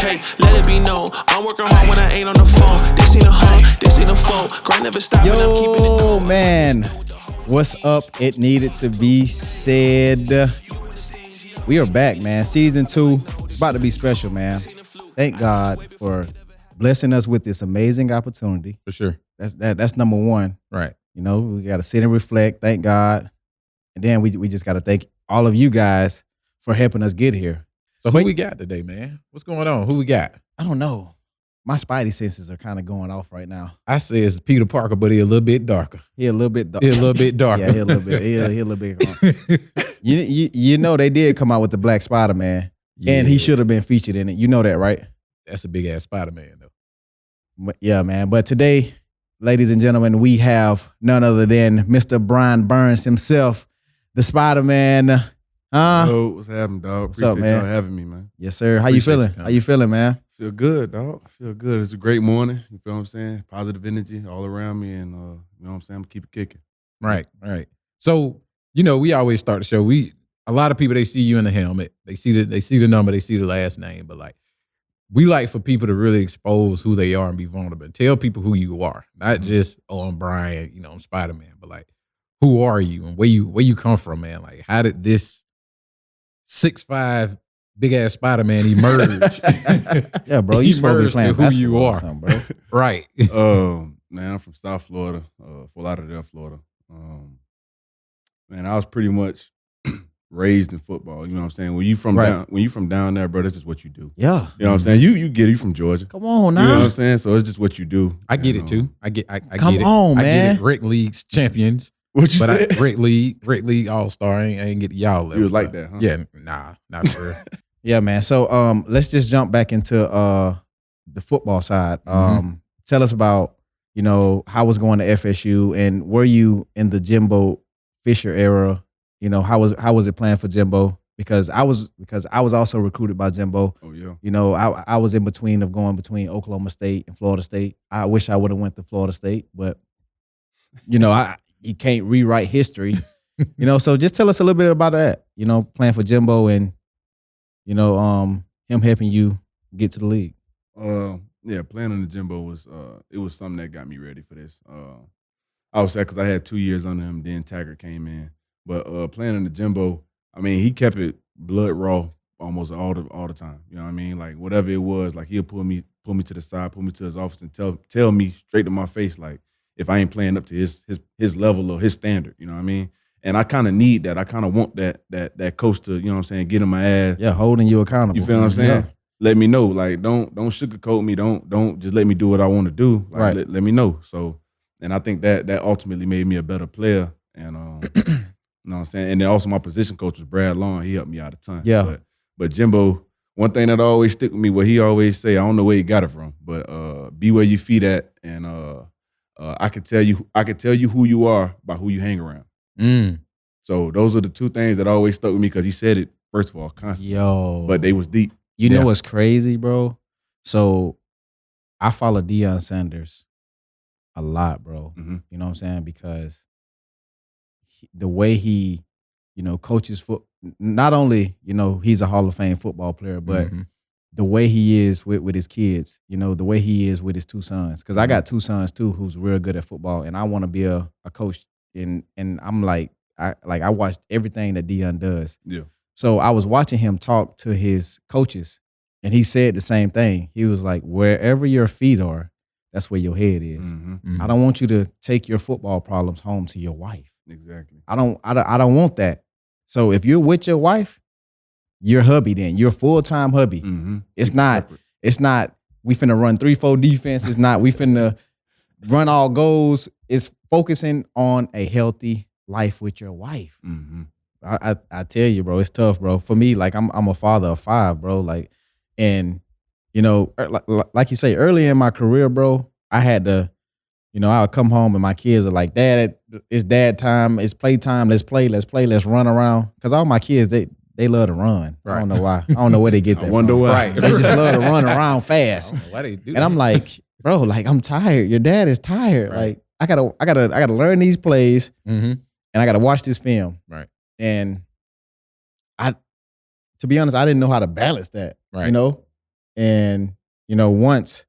Hey, let it be known, I'm working hard when I ain't on the phone. This ain't a home, this ain't a foe. Grind never stop, and I'm keeping it going. Man, what's up? It needed to be said. We are back, man. Season 2. It's about to be special, man. Thank God for blessing us with this amazing opportunity. For sure. That's number one. Right. You know, we got to sit and reflect. Thank God. And then we just got to thank all of you guys for helping us get here. So who we got today, man? What's going on? Who we got? I don't know. My spidey senses are kind of going off right now. I say it's Peter Parker, but he a little bit darker. He a little bit darker. He a little bit darker. Yeah, he a little bit. He a little bit. You know they did come out with the Black Spider-Man, and he should have been featured in it. You know that, right? That's a big ass Spider-Man, though. But yeah, man. But today, ladies and gentlemen, we have none other than Mr. Brian Burns himself, the Spider-Man. Yo, what's happening, dog? What's up, man? Y'all having me, man. Yes, sir. How you feeling? How you feeling, man? Feel good, dog. Feel good. It's a great morning. You feel what I'm saying? Positive energy all around me, and you know what I'm saying? I'm gonna keep it kicking. Right. So, we always start the show. A lot of people, they see you in the helmet. They see the number, they see the last name, but like, we like for people to really expose who they are and be vulnerable and tell people who you are. Not just, I'm Brian, I'm Spider-Man, but like, who are you and where you come from, man? Like, how did this 6'5" big ass Spider-Man emerge? Yeah, bro, you supposed to be playing who you are, bro. Right. Man, I'm from South Florida, Fort Lauderdale, Florida. Man, I was pretty much raised in football. You know what I'm saying? When you from down there, bro, that's just what you do. Yeah. You know what I'm saying? You get it. You from Georgia. Come on now. You know what I'm saying? So it's just what you do. I get it too. I get Come it. on, man. I get it. Rec League's champions. What you said? Rec League All-Star. I ain't get y'all level. You was like that, huh? Yeah, nah, not for real. Yeah, man. So let's just jump back into the football side. Tell us about, how was going to FSU, and were you in the Jimbo Fisher era? How was it playing for Jimbo? Because I was also recruited by Jimbo. Oh yeah. I was in between between Oklahoma State and Florida State. I wish I would have went to Florida State, but you can't rewrite history. So just tell us a little bit about that. Playing for Jimbo and him helping you get to the league. Yeah, playing on the Jimbo was it was something that got me ready for this. I was sad because I had 2 years under him. Then Taggart came in, but playing on the Jimbo, I mean, he kept it blood raw almost all the time. You know what I mean? Like whatever it was, like he'll pull me to the side, pull me to his office, and tell me straight to my face, like if I ain't playing up to his level or his standard. You know what I mean? And I kind of need that. I kind of want that coach to, you know what I'm saying, get in my ass. Yeah, holding you accountable. You feel what I'm saying? Yeah. Let me know. Like, don't sugarcoat me. Don't just let me do what I want to do. Like, right. Let me know. So, and I think that ultimately made me a better player. And you know what I'm saying? And then also my position coach was Brad Long. He helped me out a ton. Yeah. But Jimbo, one thing that always stick with me, what he always say, I don't know where he got it from, but be where your feet at, and I could tell you who you are by who you hang around. So those are the two things that always stuck with me, because he said it, first of all, constantly. Yo. But they was deep. You know what's crazy, bro? So I follow Deion Sanders a lot, bro. Mm-hmm. You know what I'm saying? Because the way he, coaches foot, not only, he's a Hall of Fame football player, but the way he is with his kids, the way he is with his two sons. Because I got two sons too who's real good at football, and I want to be a coach. And I'm like I watched everything that Deion does. Yeah. So I was watching him talk to his coaches, and he said the same thing. He was like, wherever your feet are, that's where your head is. Mm-hmm. I don't want you to take your football problems home to your wife. Exactly. I don't want that. So if you're with your wife, you're hubby then. You're full-time hubby. Mm-hmm. It's not we finna run 3-4 defense. It's not we finna run all goals. It's focusing on a healthy life with your wife. Mm-hmm. I tell you, bro, it's tough, bro. For me, like I'm a father of 5, bro. Like, and like you say, early in my career, bro, I had to, I would come home and my kids are like, Dad, it's dad time, it's play time, let's play, let's run around. Cause all my kids, they love to run. Right. I don't know why. I don't know where they get that. I wonder from. why. Right. They just love to run around fast. Why they do and that? I'm like, bro, like I'm tired. Your dad is tired. Right. Like I gotta learn these plays, and I gotta watch this film. Right. And to be honest, I didn't know how to balance that. Right. And, once,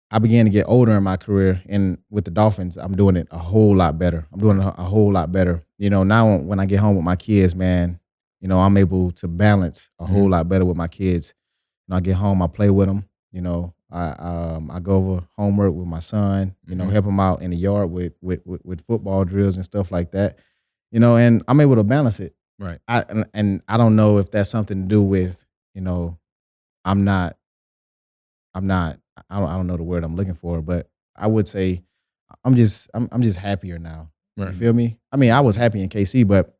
I began to get older in my career, and with the Dolphins, I'm doing it a whole lot better. I'm doing it a whole lot better. Now when I get home with my kids, man, I'm able to balance a whole lot better with my kids. I get home, I play with them. I go over homework with my son. Help him out in the yard with football drills and stuff like that. And I'm able to balance it. Right. I don't know if that's something to do with, I don't know the word I'm looking for, but I would say I'm just happier now. Right. You feel me? I mean, I was happy in KC, but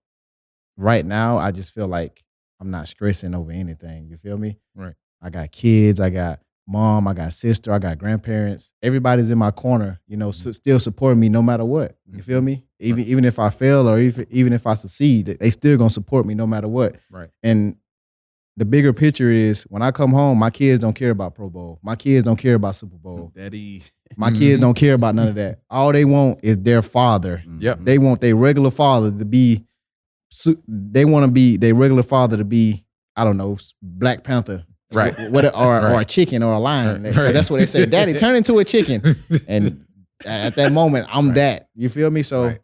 right now I just feel like I'm not stressing over anything. You feel me? Right. I got kids, I got mom, I got sister, I got grandparents. Everybody's in my corner, still supporting me no matter what. You feel me? Even if I fail or even if I succeed, they still gonna support me no matter what. Right. And the bigger picture is when I come home, my kids don't care about Pro Bowl. My kids don't care about Super Bowl. Daddy. My kids don't care about none of that. All they want is their father. Yep. They want their regular father to be, they want to be their regular father to be, I don't know, Black Panther. Right. Or a chicken or a lion. Right. That's what they say. Daddy, turn into a chicken. And at that moment, I'm that. You feel me? So Right.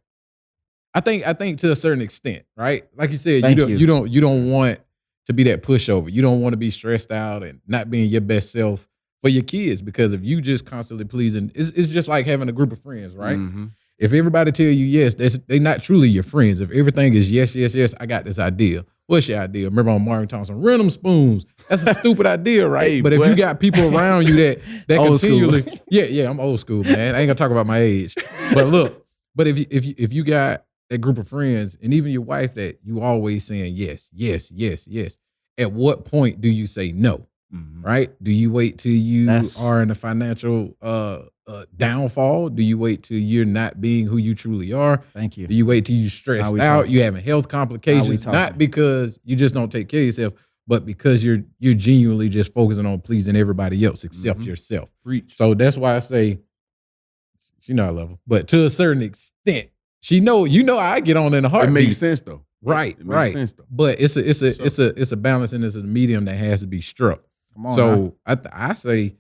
I think to a certain extent, right? Like you said, Thank you don't want to be that pushover. You don't want to be stressed out and not being your best self for your kids, because if you just constantly pleasing, it's just like having a group of friends, right? Mm-hmm. If everybody tell you yes, they're not truly your friends. If everything is yes, yes, yes, I got this idea. What's your idea? Remember on Marvin Thompson, rent them spoons. That's a stupid idea, right? Hey, but if you got people around you that Old continually, school. yeah, I'm old school, man. I ain't gonna talk about my age. But look, if you got that group of friends and even your wife that you always saying yes, yes, yes, yes, at what point do you say no? Mm-hmm. Right? Do you wait till you are in a financial downfall? Do you wait till you're not being who you truly are? thank you. Do you wait till you stressed out? You having health complications? Not because you just don't take care of yourself, but because you're genuinely just focusing on pleasing everybody else except yourself. Preach. So that's why I say she know I love her, but to a certain extent, she know I get on in a It heartbeat. makes sense though. Right, It makes right. sense though. But it's a balance and it's a medium that has to be struck. Come on, So I say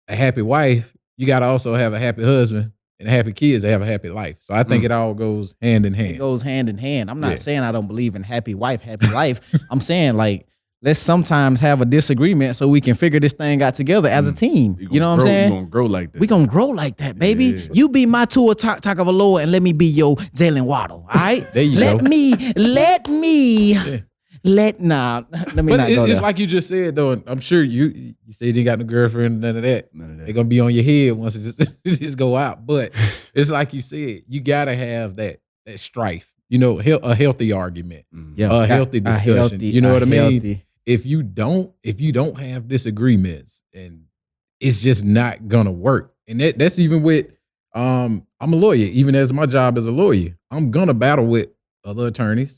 a happy wife, you got to also have a happy husband and happy kids to have a happy life. So I think it all goes hand in hand. It goes hand in hand. I'm not saying I don't believe in happy wife, happy life. I'm saying like let's sometimes have a disagreement so we can figure this thing out together as a team. You know what I'm saying? We're gonna grow like that. We gonna grow like that, baby. Yeah. You be my Tua Tagovailoa and let me be your Jalen Waddle. All right? There you let go. me. Yeah. Let me not But go it's there. like you just said though. And I'm sure you said you got no girlfriend, none of that. None of that. They're gonna be on your head once it just go out. But it's like you said, you gotta have that strife. A healthy argument, a healthy discussion. You know what I mean? If you don't have disagreements, and it's just not gonna work. And that's even with I'm a lawyer. Even as my job as a lawyer, I'm gonna battle with other attorneys,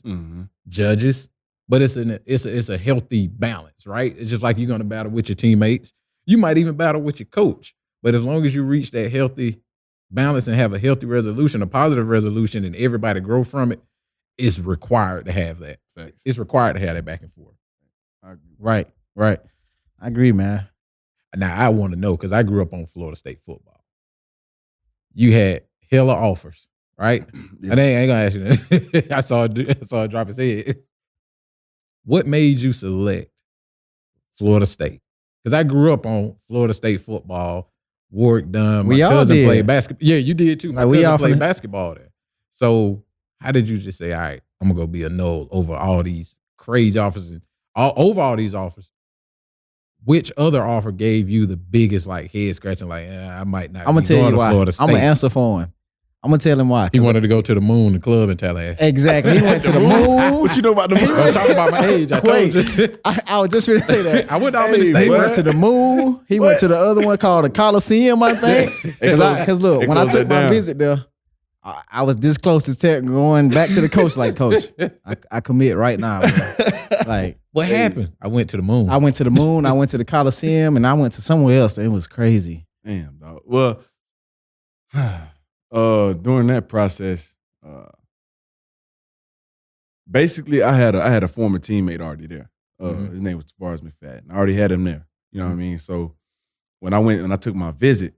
judges. But it's a healthy balance, right? It's just like you're gonna battle with your teammates. You might even battle with your coach. But as long as you reach that healthy balance and have a healthy resolution, a positive resolution, and everybody grow from it, it's required to have that. Facts. It's required to have that back and forth. I agree. Right. I agree, man. Now I want to know, because I grew up on Florida State football. You had hella offers, right? Yeah. And I ain't gonna ask you that. I saw it drop his head. What made you select Florida State? Because I grew up on Florida State football. Warwick Dunn. My We all cousin did. played basketball. Yeah, you did too. My Like, we cousin all played finna- basketball there. So how did you just say, all right, I'm gonna go be a no over all these crazy offers and over all these offers? Which other offer gave you the biggest like head scratching? Like, I might not. I'm gonna be tell going you to why. Florida State. I'm gonna answer for him. I'm gonna tell him why. He wanted to go to the moon, the club in Tallahassee. Exactly. He went to the moon. What you know about the I'm talking about my age. I told Wait, you. I was just going to say that. I went to Albany He State. went to the moon. He went to the other one called the Coliseum, I think. Because look, They when I closed took that my down. visit there, I was this close to going back to the coach. Like, coach, I commit right now. Bro. Like, What happened? I went to the moon. I went to the moon. I went to the Coliseum, and I went to somewhere else. It was crazy. Damn, dog. Well, during that process, basically I had a former teammate already there. His name was Tavares McFadden. I already had him there. You know what I mean? So when I took my visit,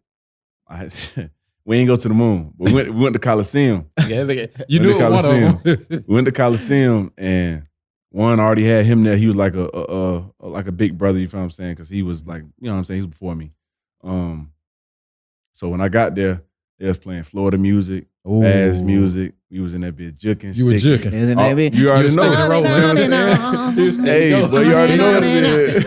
we ain't go to the moon, but we went to Coliseum. Yeah, you knew one of them. We went to Coliseum, and one already had him there. He was like a big brother. You feel what I'm saying? Because he was like, you know what I'm saying? He was before me. So when I got there, they was playing Florida music, fast music. We was in that bitch juking. You were juking. You already know. Hey, but you already know what it is.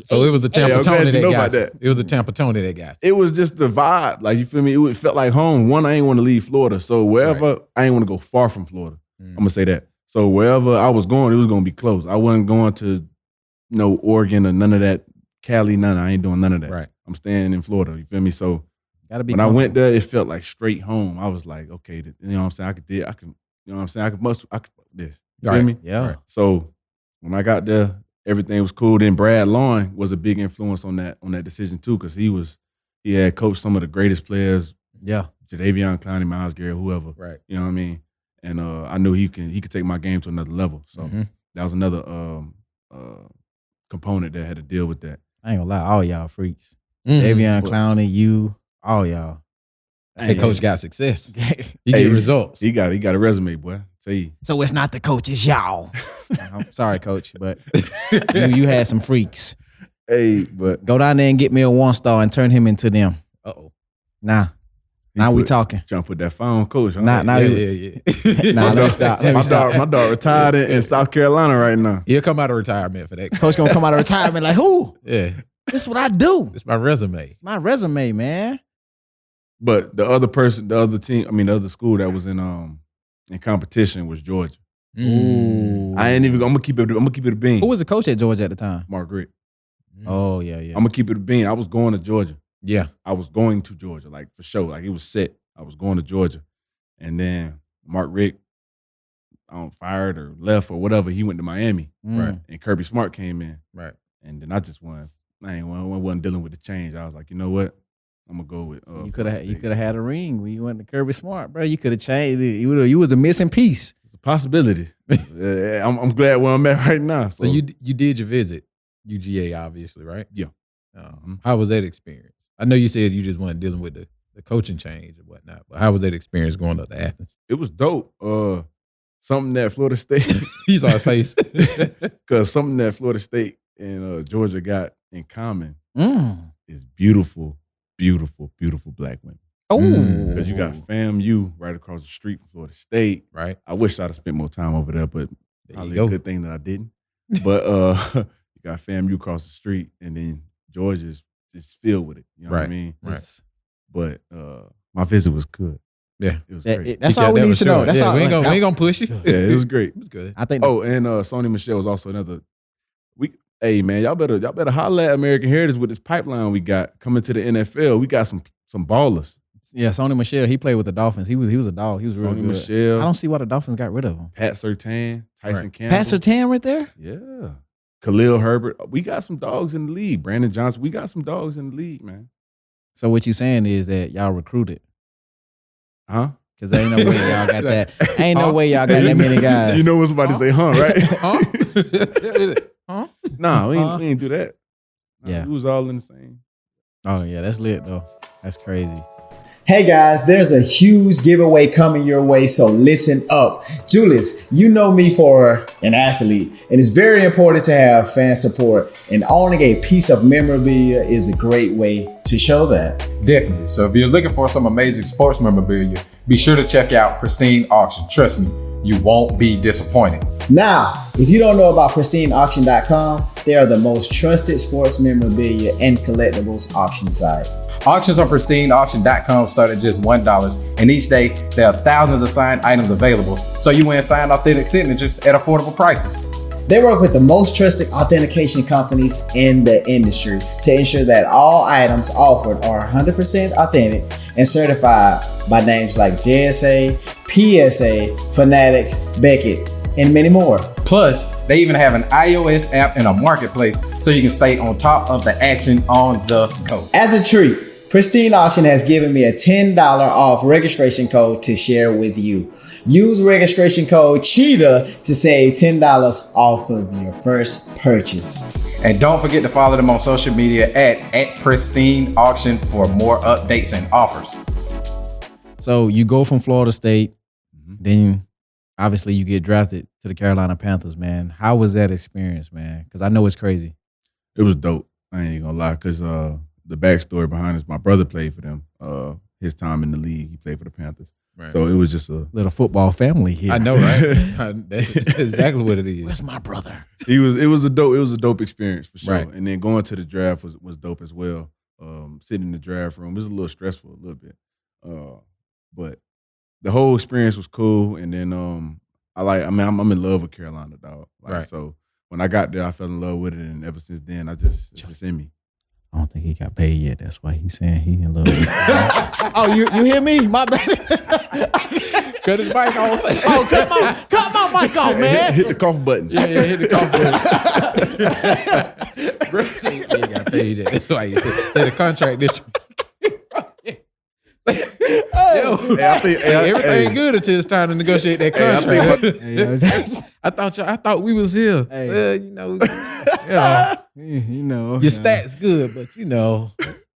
So it was the Tampa Tony that got that. It was the Tampa Tony that got It was just the vibe. Like, you feel me? It felt like home. One, I ain't want to leave Florida. So wherever, I ain't want to go far from Florida. I'm going to say that. So wherever I was going, it was going to be close. I wasn't going to no Oregon or none of that. Cali, none. I ain't doing none of that. Right. I'm staying in Florida. You feel me? So when I went there, it felt like straight home. I was like, okay, you know what I'm saying? I could, you know what I'm saying? I could fuck this. You feel me? Yeah. Right. So when I got there, everything was cool. Then Brad Lauren was a big influence on that decision too, because he had coached some of the greatest players. Yeah. Jadeveon Clowney, Myles Garrett, whoever. Right. You know what I mean? And I knew he could take my game to another level. So that was another component that had to deal with that. I ain't gonna lie, all y'all freaks. Davion Clowney, you, all y'all. That coach got success. He get results. He got a resume, boy. Tell you. So it's not the coach, it's y'all. I'm sorry, coach, but you had some freaks. Hey, but go down there and get me a 1-star and turn him into them. Uh-oh. Now we talking. Trying to put that phone coach. Yeah. Let me stop. My dog retired in South Carolina right now. He'll come out of retirement for that. Coach gonna come out of retirement like, who? Yeah. This is what I do. It's my resume. It's my resume, man. But the other school that was in competition was Georgia. Ooh. I ain't even. I'm gonna keep it a bean. Who was the coach at Georgia at the time? Mark Richt. Oh yeah. I'm gonna keep it a bean. I was going to Georgia. Yeah. I was going to Georgia, like for sure. Like it was set. I was going to Georgia. And then Mark Richt, fired or left or whatever. He went to Miami. Right. And Kirby Smart came in. Right. And then I wasn't dealing with the change. I was like, you know what? I'm gonna go with. You could have had a ring when you went to Kirby Smart, bro. You could have changed it. You was a missing piece. It's a possibility. I'm glad where I'm at right now. So you did your visit, UGA, obviously, right? Yeah. How was that experience? I know you said you just weren't dealing with the coaching change and whatnot, but how was that experience going up to Athens? It was dope. Something that Florida State. He saw his face. Because something that Florida State and Georgia got in common is beautiful, beautiful, beautiful black women. Oh, because you got FAMU right across the street from Florida State. Right. I wish I'd have spent more time over there, but probably a good thing that I didn't. But you got FAMU across the street, and then Georgia's just filled with it. You know what I mean? Right. But my visit was good. Yeah, it was great. That's all we need to know. That's all. We ain't gonna push you. Yeah, it was great. It was good. I think. Oh, and Sony Michelle was also another. Hey man, y'all better holler at American Heritage with this pipeline we got coming to the NFL. We got some ballers. Yeah, Sony Michelle. He played with the Dolphins. He was a dog. He was real Sony good. Michelle. I don't see why the Dolphins got rid of him. Pat Surtain, Tyson Campbell. Pat Surtain right there. Yeah. Khalil Herbert. We got some dogs in the league. Brandon Johnson. We got some dogs in the league, man. So what you saying is that y'all recruited? Huh? Because ain't no way y'all got that. Ain't no way y'all got that many guys. You know what's about to say, right? Huh? Nah, we ain't do that. Nah, Yeah. we was all in the same. Oh yeah, that's lit though. That's crazy. Hey guys, there's a huge giveaway coming your way, so listen up. Julius, you know me for an athlete, and it's very important to have fan support, and owning a piece of memorabilia is a great way to show that. Definitely. So if you're looking for some amazing sports memorabilia, be sure to check out Pristine Auction. Trust me, you won't be disappointed. Now, if you don't know about pristineauction.com, they are the most trusted sports memorabilia and collectibles auction site. Auctions on pristineauction.com start at just $1, and each day there are thousands of signed items available, so you win signed authentic signatures at affordable prices. They work with the most trusted authentication companies in the industry to ensure that all items offered are 100% authentic and certified by names like JSA, PSA, Fanatics, Beckett's, and many more. Plus, they even have an iOS app and a marketplace, so you can stay on top of the action on the go. As a treat, Pristine Auction has given me a $10 off registration code to share with you. Use registration code Cheetah to save $10 off of your first purchase. And don't forget to follow them on social media at Pristine Auction for more updates and offers. So you go from Florida State, then obviously you get drafted to the Carolina Panthers, man. How was that experience, man? Because I know it's crazy. It was dope. I ain't gonna lie, because the backstory behind this, my brother played for them. His time in the league, he played for the Panthers. Right. So it was just a Little football family here. I know, right? That's exactly what it is. Where's my brother? it was a dope experience for sure. Right. And then going to the draft was dope as well. Sitting in the draft room, it was a little stressful a little bit. But the whole experience was cool. And then I'm in love with Carolina, dog. Right. So when I got there, I fell in love with it, and ever since then, it's just in me. I don't think he got paid yet. That's why he's saying he in love with me. Oh, you hear me? My bad. Cut his mic off. Oh, cut my mic off, man. Hit the cough button. Yeah, hit the cough button. He ain't got paid yet. That's why he say the contract this. Everything good until it's time to negotiate that contract. I thought we was here. Hey. You know, Your stats good, but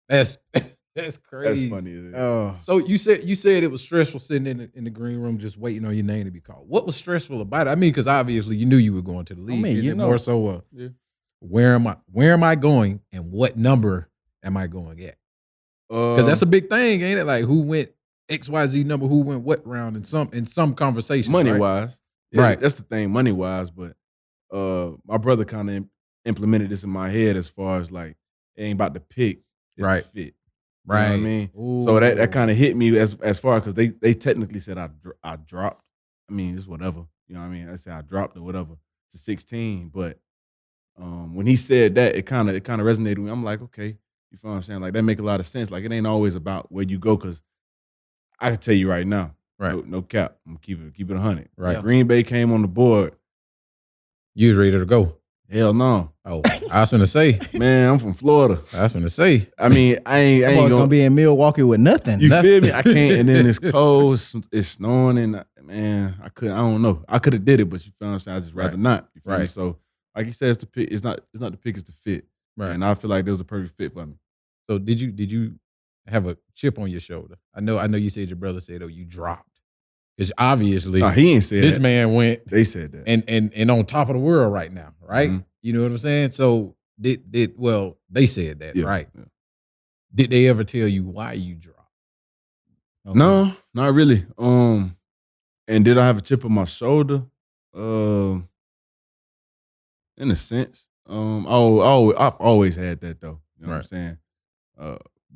that's crazy. That's funny. Oh, So you said it was stressful sitting in the green room just waiting on your name to be called. What was stressful about it? I mean, because obviously you knew you were going to the league. Is it more so where am I going and what number am I going at? Because that's a big thing, ain't it? Like who went XYZ number, who went what round in some conversation. money right? wise. Right. That's the thing, money wise. But my brother kind of implemented this in my head as far as like it ain't about the pick, it's Right. the fit. Right. You know what I mean? Ooh. So that kind of hit me as far because they technically said I dropped. I mean, it's whatever. You know what I mean? I said I dropped or whatever to 16. But when he said that, it kind of resonated with me. I'm like, okay, you feel what I'm saying? Like that make a lot of sense. Like it ain't always about where you go, because I can tell you right now, Right. no cap, I'm gonna keep it 100. Right. If Green Bay came on the board, You was ready to go. hell no, Oh, I was finna say. man. I'm from Florida. I was finna say. I mean, I ain't Someone's gonna gonna be in Milwaukee with nothing. You feel me? I can't. And then it's cold. It's snowing, and man, I couldn't. I don't know. I could have did it, but you feel what I'm saying? I just rather Right. not. You feel me? Right. So, like you said, it's the pick. It's not the pick. It's the fit. Right. And I feel like there was a perfect fit for me. So did you have a chip on your shoulder? I know you said your brother said, "Oh, you dropped," because obviously Nah, he ain't said this that. man went They said that. and on top of the world right now, right? Mhm. You know what I'm saying? So they said that, Yeah, right? yeah. Did they ever tell you why you dropped? Okay. No, not really. And did I have a chip on my shoulder? In a sense. I've always had that though. You know what I'm Right. saying?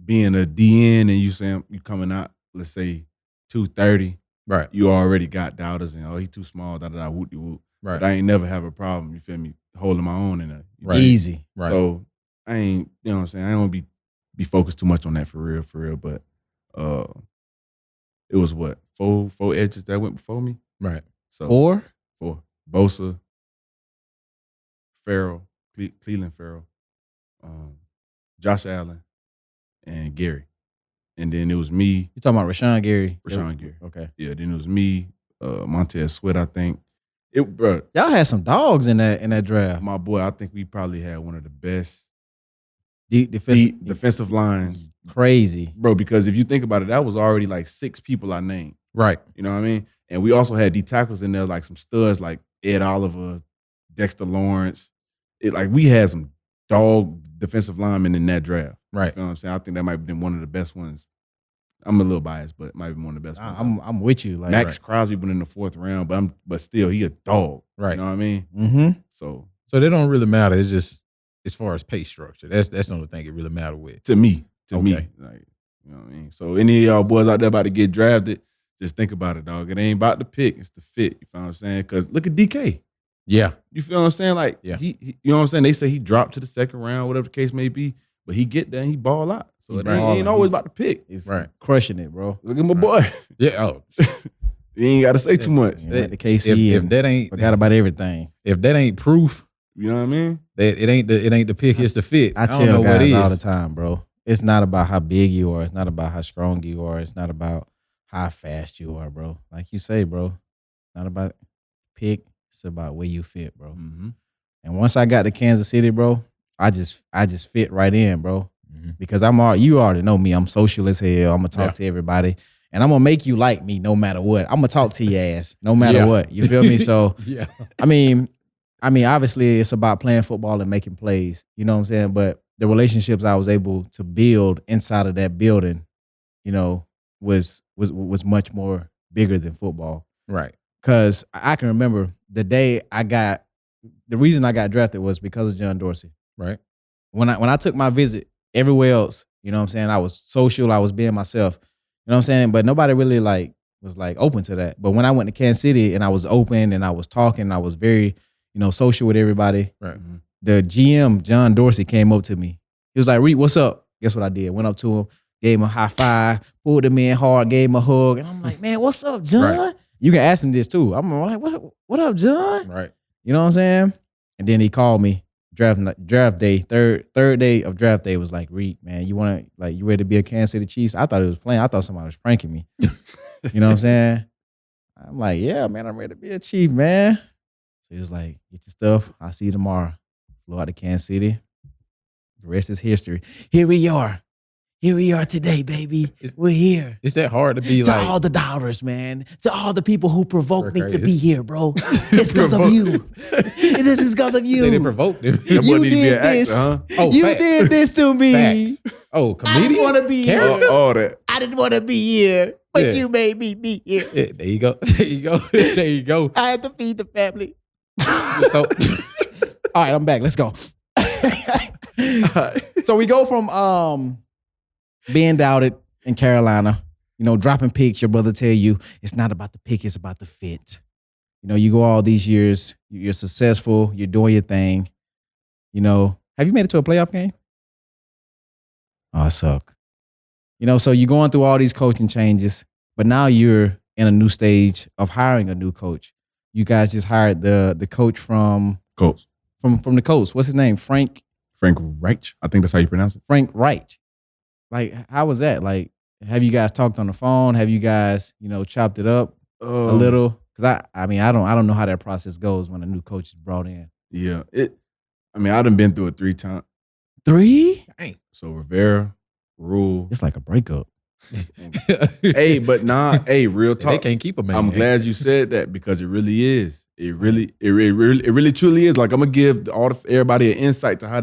Being a DN and you coming out, let's say 230, Right, you already got doubters and he too small, whoop de whoop. right, But I ain't never have a problem, you feel me, holding my own in there. Right. Easy. right. So I ain't, you know what I'm saying? I don't be focused too much on that for real. But it was what, four edges that went before me? Right. So 4? 4. Bosa, Farrell, Cleveland Farrell, Josh Allen, and Gary. And then it was me, You talking about Rashawn Gary? Rashawn Gary. Okay. Yeah, then it was me, Montez Sweat, I think. Bro, Y'all had some dogs in that draft. my boy, I think we probably had one of the best Deep defensive lines. Crazy. Bro, because if you think about it, that was already like 6 people I named. Right. You know what I mean? And we also had D tackles in there, like some studs like Ed Oliver, Dexter Lawrence. We had some dog defensive linemen in that draft. Right. You feel what I'm saying? I think that might have been one of the best ones. I'm a little biased, but it might be one of the best ones. I'm with you. Like Max Crosby went in the 4th round, but still, he a dog. Right. You know what I mean? Mm-hmm. So So they don't really matter. It's just as far as pay structure. That's the only thing it really matter with. to me, Okay. like, you know what I mean? So any of y'all boys out there about to get drafted, just think about it, dog. It ain't about the pick, it's the fit. You feel what I'm saying? Because look at DK. Yeah. You feel what I'm saying? Like, Yeah. he you know what I'm saying? They say he dropped to the 2nd round, whatever the case may be, but he get there and he ball out. So He's it ain't balling. always He's- about the pick. It's Right. crushing it, bro. Look at my boy. Yeah. Oh, You ain't got to say too much. You went to KC if and that ain't forgot about everything. if that ain't proof You know what I mean? that it ain't the pick, it's the fit. I don't tell know what guys is. all the time, bro. it's not about how big you are. It's not about how strong you are. It's not about how fast you are, bro. Like you say, bro, not about pick. It's about where you fit, bro. Mm-hmm. And once I got to Kansas City, bro, I just fit right in, bro. Mm-hmm. Because you already know me. I'm social as hell. I'm gonna talk to everybody, and I'm gonna make you like me no matter what. I'm gonna talk to your ass no matter what. You feel me? So yeah. I mean, obviously it's about playing football and making plays. You know what I'm saying? But the relationships I was able to build inside of that building, you know, was much more bigger than football. Right. Because I can remember the reason I got drafted was because of John Dorsey. Right. When I took my visit everywhere else, you know what I'm saying? I was social, I was being myself. You know what I'm saying? But nobody really was open to that. But when I went to Kansas City and I was open and I was talking, I was very, social with everybody. Right. The GM, John Dorsey, came up to me. He was like, "Reed, what's up?" Guess what I did? Went up to him, gave him a high five, pulled him in hard, gave him a hug. And I'm like, "Man, what's up, John?" Right. You can ask him this too. I'm like, what up, John? Right. You know what I'm saying? And then he called me draft day, third day of draft day, was like, "Reed, man, you ready to be a Kansas City Chiefs?" I thought it was playing. I thought somebody was pranking me. You know what I'm saying? I'm like, "Yeah, man, I'm ready to be a Chief, man." So he was like, "Get your stuff. I'll see you tomorrow." Flew out to Kansas City. The rest is history. Here we are. Here we are today, baby. We're here. Is that hard to be To like? all the dollars, man. To all the people who provoked me Okay, to be here, bro. It's because of you. This is because of They didn't you. provoke them. That boy You need to be did an actor, this. huh? Oh, You facts. did this to me. Facts. Oh, I didn't comedian. want to be here. All that. I didn't want to be here, but Yeah. you made me be here. Yeah, there you go. There you go. There you go. I had to feed the family. So, All right, I'm back. Let's go. So we go from being doubted in Carolina, dropping picks. Your brother tell you it's not about the pick, it's about the fit. You go all these years, you're successful, you're doing your thing. Have you made it to a playoff game? Oh, I suck. So you're going through all these coaching changes, but now you're in a new stage of hiring a new coach. You guys just hired the coach from Colts. From the Colts. What's his name? Frank Reich. I think that's how you pronounce it. Frank Reich. Like, how was that? Like, have you guys talked on the phone? Have you guys, chopped it up a little? Because I don't know how that process goes when a new coach is brought in. Yeah. I done been through it 3 times. 3? dang. So Rivera, Rule. It's like a breakup. Hey, but real They talk. can't keep a man. I'm glad you said that because it really is. It really truly is. Like, I'm gonna give everybody an insight to how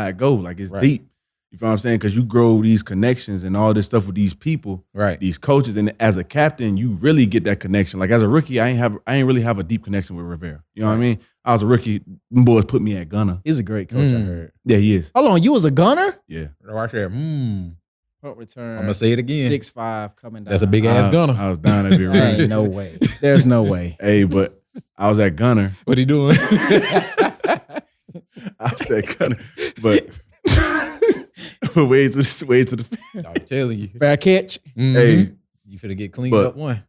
it go. Like, it's Right. deep. You feel what I'm saying? Because you grow these connections and all this stuff with these people, Right. these coaches, and as a captain, you really get that connection. Like, as a rookie, I ain't really have a deep connection with Rivera. You know what I mean? I was a rookie. Them boys put me at gunner. He's a great coach, I heard. Yeah, he is. Hold on, you was a gunner? Yeah. Right there. Punt return. I'm gonna say it again. 6'5" coming down. That's a big ass gunner. I was down at the Ain't ring. no way. There's no way. Hey, but I was at gunner. What he doing? I said gunner, but way to the. I'm telling you. Fair catch. Mhm. Hey, You finna get cleaned But- up one.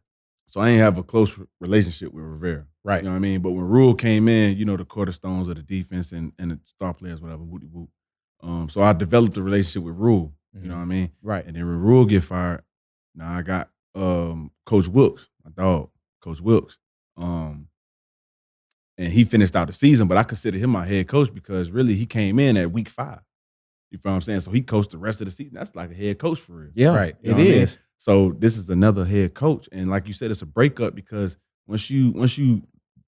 so I ain't have a close relationship with Rivera. Right. You know what I mean? But when Rule came in, the cornerstones of the defense and the star players, whatever, whoop whoop. So I developed a relationship with Rule. You know what I mean? Right. And then when Rule get fired, now I got Coach Wilkes, my dog, Coach Wilkes. And he finished out the season, but I consider him my head coach because really he came in at week 5. You feel what I'm saying? So he coached the rest of the season. That's like a head coach for real. Yeah, Right. You know it what I mean? is. So this is another head coach, and like you said, it's a breakup because once you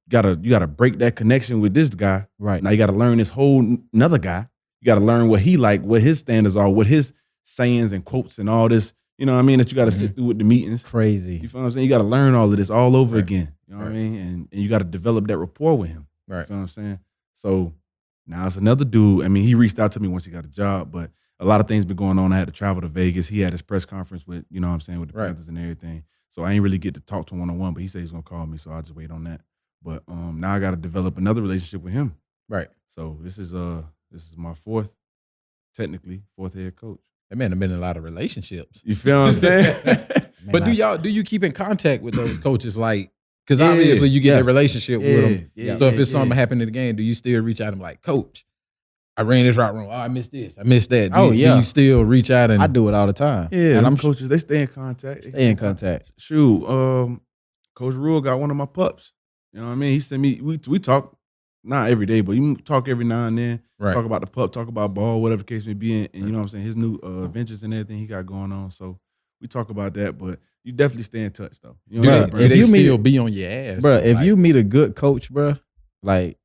gotta break that connection with this guy. Right. Now you gotta learn this whole another guy. You gotta learn what he like, what his standards are, what his sayings and quotes and all this. You know what I mean? That you gotta sit through with the meetings. Crazy. You feel what I'm saying? You gotta learn all of this all over Right. again. You know what I Right. mean? And you gotta develop that rapport with him. You Right. feel what I'm saying? So now it's another dude. I mean, he reached out to me once he got a job, but a lot of things been going on. I had to travel to Vegas. He had his press conference with, with the Right. Panthers and everything. So I ain't really get to talk to him one-on-one, but he said he's gonna call me, so I'll just wait on that. But now I gotta develop another relationship with him. Right. So this is my fourth head coach. That man have been in a lot of relationships. You feel what I'm saying? Man, But I- do you keep in contact with those coaches? Like, because Yeah, obviously you get yeah. a relationship with them. Yeah, So if yeah, it's something yeah. happening in the game, do you still reach out to them like, Coach, I ran this route wrong. Oh, I missed this. I missed that. Oh, Do yeah. you still reach out and I do it all the time. Yeah, and them coaches, they stay in contact. stay in contact. Shoot, Coach Rule got one of my pups. You know what I mean? He sent me. We talk not every day, but you talk every now and then. Right. Talk about the pup, talk about ball, whatever the case may be. And you know what I'm saying? His new ventures and everything he got going on. So we talk about that, but you definitely stay in touch though. You know do what they, I mean? do they you meet- still be on your ass? Bro, though? if Like, you meet a good coach, bro, like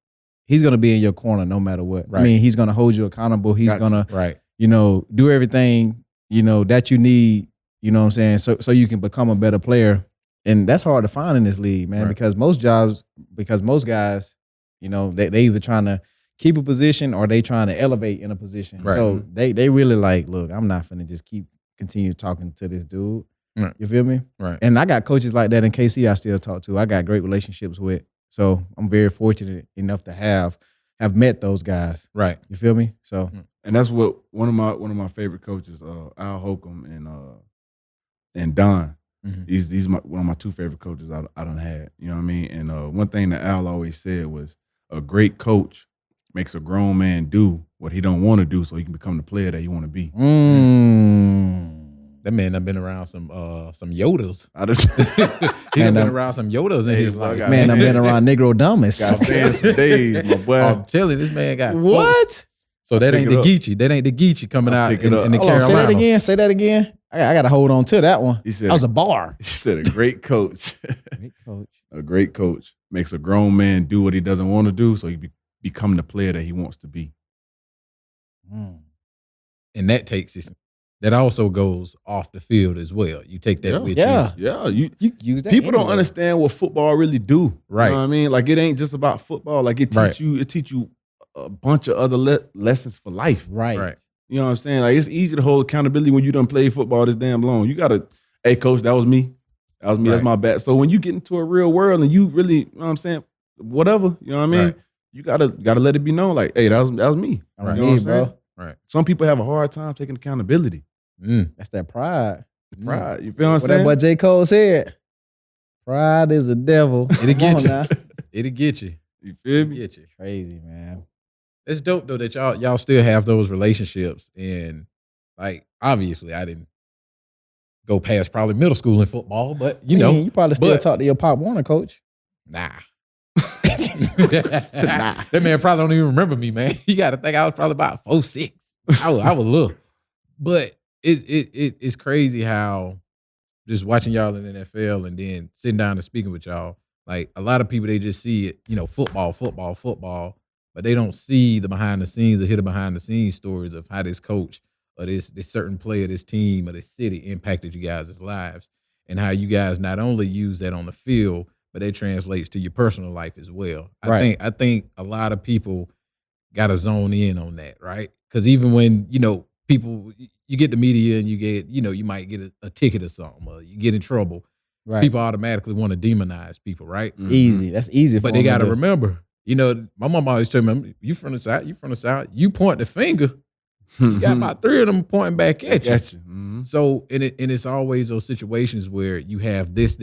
he's gonna be in your corner no matter what. Right. I mean, he's gonna hold you accountable. He's Got gonna, right, do everything, that you need, you know what I'm saying, so you can become a better player. And that's hard to find in this league, man, Right. because most guys, they either trying to keep a position or they trying to elevate in a position. Right. So they really like, look, I'm not finna just continue talking to this dude. Right. You feel me? right. And I got coaches like that in KC I still talk to. I got great relationships with. So I'm very fortunate enough to have met those guys. Right. You feel me? So And that's what one of my favorite coaches, Al Holcomb and Don. Mhm. These one of my two favorite coaches I done had. You know what I mean? And one thing that Al always said was, a great coach makes a grown man do what he don't want to do, so he can become the player that he want to be. That man done been around some Yodas. I just He done Man, been around some Yodas in Hey, his bro, I life. got- man, I've been around Negro Dumbest. got fans for days, my boy. I'm telling you, this man got What? So that Pick ain't it the up. Geechee. That ain't the Geechee coming I'll out pick it in up. the Hold on, Carolinas. say that again. I got to hold on to that one. He said That was a bar. he said a great coach. Great coach. A great coach makes a grown man do what he doesn't want to do, so he become the player that he wants to be. And that also goes off the field as well. You take that with Yeah. you. Yeah, you You use that people don't anyway. understand what football really do. Right. You know what I mean? Like, it ain't just about football. Like, it Right. teach you a bunch of other lessons for life. Right. Right. You know what I'm saying? Like, it's easy to hold accountability when you done played football this damn long. You gotta, hey coach, that was me. That was me. That's Right. my bad. So when you get into a real world and you really, you know what I'm saying, whatever, you know what I mean? Right. You gotta let it be known, like, hey, that was me. Right. You know what I'm saying? bro. Right. Some people have a hard time taking accountability. Mm. That's that pride. Pride. You feel what I'm What saying? that boy J. Cole said. Pride is a devil. It'll Come get on you. now. It'll get you. You feel It'll me? get you. Crazy, man. It's dope though that y'all still have those relationships. And like, obviously I didn't go past probably middle school in football, but you know, you probably still but- talk to your Pop Warner coach. nah. That man probably don't even remember me, man. You got to think I was probably about 4'6". I was little, but it's crazy how just watching y'all in the NFL and then sitting down and speaking with y'all. Like, a lot of people, they just see it, football, but they don't see the behind the scenes or hear the behind the scenes stories of how this coach or this certain player, this team or this city impacted you guys' lives, and how you guys not only use that on the field, but it translates to your personal life as well. Right. I think a lot of people got to zone in on that, right? Because even when, people, you get the media and you get, you might get a ticket or something, or you get in trouble, Right. people automatically want to demonize people, right? Mhm. Easy. That's easy. But for they them got to do. remember, my mom always told me, you from the South, you point the finger, you got about 3 of them pointing back at you. Got you. Mhm. So, and it's always those situations where you have this,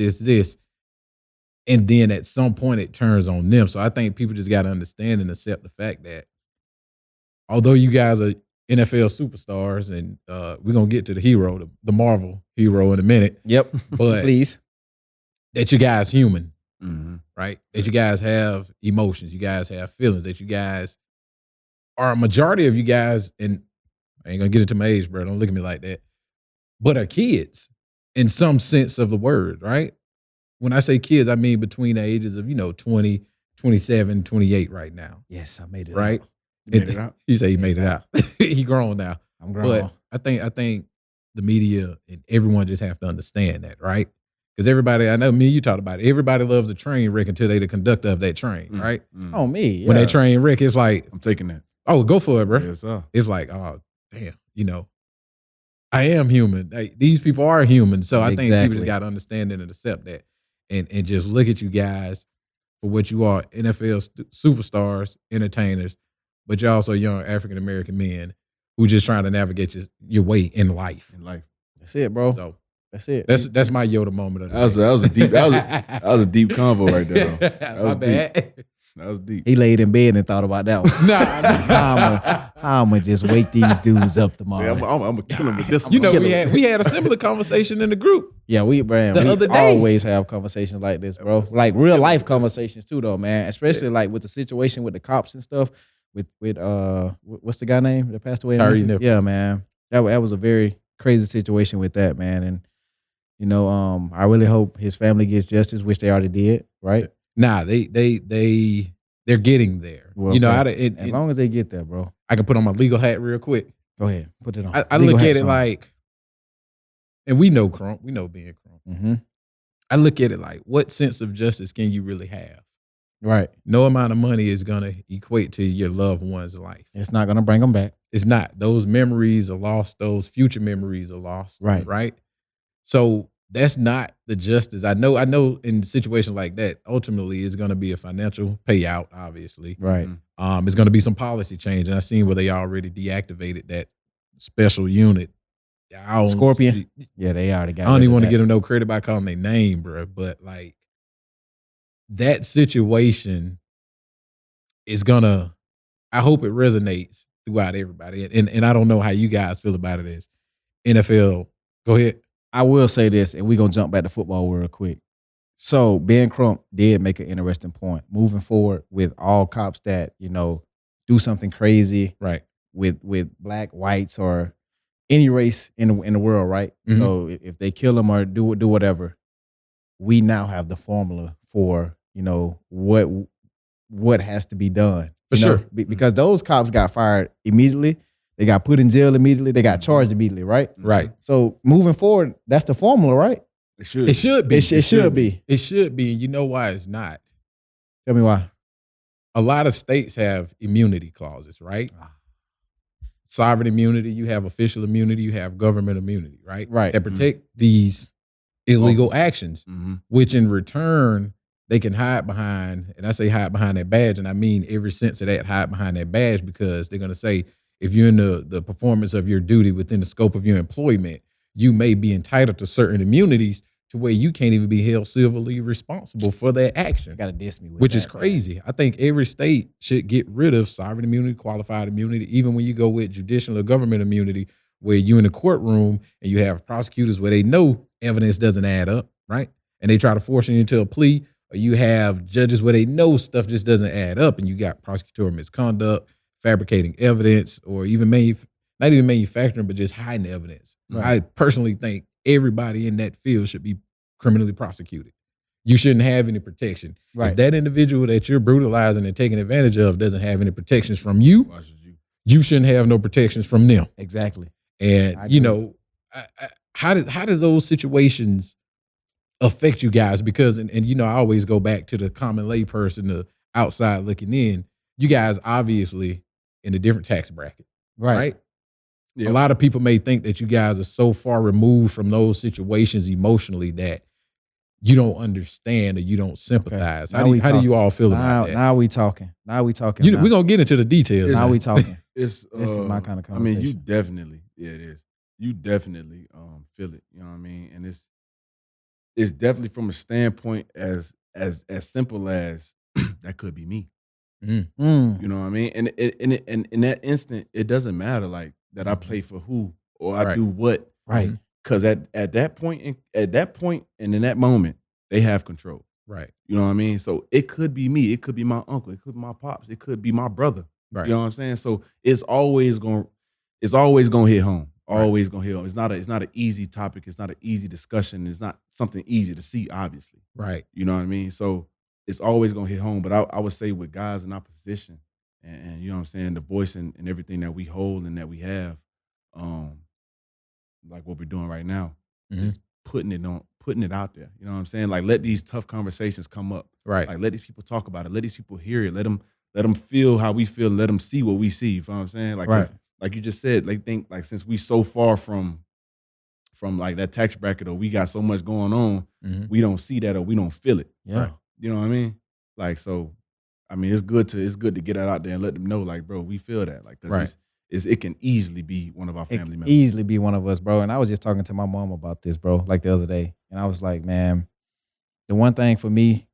and then at some point it turns on them. So I think people just got to understand and accept the fact that although you guys are NFL superstars, and we're going to get to the hero, the Marvel hero in a minute, Yep. but Please. that you guys human, Mhm. right? That you guys have emotions, you guys have feelings, that you guys are a majority of you guys, and I ain't gonna get into my age, bro. Don't look at me like that. But are kids in some sense of the word, right? When I say kids, I mean between the ages of, 20, 27, 28 right now, Yes, I made it. right? out. You made it out. He said he made it out. He grown now. I'm grown. But I think the media and everyone just have to understand that, right? Because everybody, I know me, you talked about it. Everybody loves a train wreck until they the conductor of that train, Mm. right? Mm. On me. Yeah. When that train wreck, it's like, I'm taking that. oh, go for it, bro. Yes, sir. It's like, oh, damn, I am human. Like, these people are human. So I think people Exactly. just got to understand it and accept that, and just look at you guys for what you are, NFL superstars, entertainers, but you're also young African American men who just trying to navigate your way in life. In life. That's it, bro. So That's it. that's my Yoda moment of the That was day. a deep that was a deep convo right there. Though. My was bad. That was deep. He laid in bed and thought about that one. Nah. How I'm gonna just wake these dudes up tomorrow. I'm gonna kill him with this one. You know, we had a similar conversation in the group. Yeah, we other day. always have conversations like this, bro. Like real life conversations too, though, man. Especially like with the situation with the cops and stuff. With what's the guy name that passed away? Tyre Nichols. Yeah, man. That was a very crazy situation with that, man. And you know, I really hope his family gets justice, which they already did, right? Nah, they're getting there. Well, you know, as long as they get there, bro. I can put on my legal hat real quick. Go ahead, put it on. I look at it like, and we know Crump, we know being Crump. Mm-hmm. I look at it like, what sense of justice can you really have? Right. No amount of money is gonna equate to your loved one's life. It's not gonna bring them back. It's not. Those memories are lost. Those future memories are lost. Right. Right. So that's not the justice. I know in situations like that, ultimately it's going to be a financial payout, obviously. Right. It's going to be some policy change. And I've seen where they already deactivated that special unit. Scorpion? Yeah, they already got I don't even want to that. give them no credit by calling their name, bro. But like that situation is gonna, I hope it resonates throughout everybody. And I don't know how you guys feel about it as NFL. Go ahead. I will say this, and we're going to jump back to football real quick. So Ben Crump did make an interesting point. Moving forward with all cops that, you know, do something crazy Right. with black, whites, or any race in the world, right? Mhm. So if they kill them or do whatever, we now have the formula for, you know, what has to be done. For You know, sure. because those cops got fired immediately. They got put in jail immediately. They got charged immediately, right? Right. So moving forward, that's the formula, right? It should. It should be. It should be. It should be. And you know why it's not? Tell me why. A lot of states have immunity clauses, right? Sovereign immunity, you have official immunity, you have government immunity, right? Right. That protect these illegal actions, Mm-hmm. which in return, they can hide behind, and I say hide behind that badge, and I mean every sense of that, hide behind that badge, because they're going to say, if you're in the performance of your duty within the scope of your employment, you may be entitled to certain immunities to where you can't even be held civilly responsible for that action. You got to diss me with Which that, is crazy. I think every state should get rid of sovereign immunity, qualified immunity, even when you go with judicial or government immunity, where you're in the courtroom and you have prosecutors where they know evidence doesn't add up, right? And they try to force you into a plea, or you have judges where they know stuff just doesn't add up, and you got prosecutorial misconduct, fabricating evidence, or even not even manufacturing, but just hiding evidence. Right. I personally think everybody in that field should be criminally prosecuted. You shouldn't have any protection. Right. If that individual that you're brutalizing and taking advantage of doesn't have any protections from you, Why should you? you shouldn't have no protections from them. Exactly. And I you agree. know, how does those situations affect you guys? Because and you know, I always go back to the common lay person, the outside looking in. You guys obviously in a different tax bracket, right? Yeah. A lot of people may think that you guys are so far removed from those situations emotionally that you don't understand or you don't sympathize. Now How do we you, how do you all feel Now, about that? now we talking. Now we talking. We're gonna get into the details. Now we talking. It's This is my kind of I mean, you conversation. definitely, yeah, it is. You definitely feel it. You know what I mean? And it's definitely from a standpoint as simple as that could be me. Mm. You know what I mean? And in that instant, it doesn't matter like that I play for who or I Right. do what. Right. Because at that point and in that moment, they have control. Right. You know what I mean? So it could be me. It could be my uncle. It could be my pops. It could be my brother. Right. You know what I'm saying? So it's always gonna hit home. Always gonna hit home. It's not an easy topic. It's not an easy discussion. It's not something easy to see, obviously. Right. You know what I mean? So it's always gonna hit home. But I would say with guys in our position and you know what I'm saying, the voice and everything that we hold and that we have, like what we're doing right now, Mhm. is putting it out there. You know what I'm saying? Like let these tough conversations come up. Right. Like let these people talk about it. Let these people hear it. Let them feel how we feel. Let them see what we see. You know what I'm saying? Like, 'cause Right. like you just said, they think like since we so far from like that tax bracket or we got so much going on, Mhm. we don't see that or we don't feel it. Yeah. Right. You know what I mean? Like so, I mean it's good to get that out there and let them know like, bro, we feel that. Like, 'cause Right. it can easily be one of our It family could members. easily be one of us, bro. And I was just talking to my mom about this, bro, like the other day. And I was like, man, the one thing for me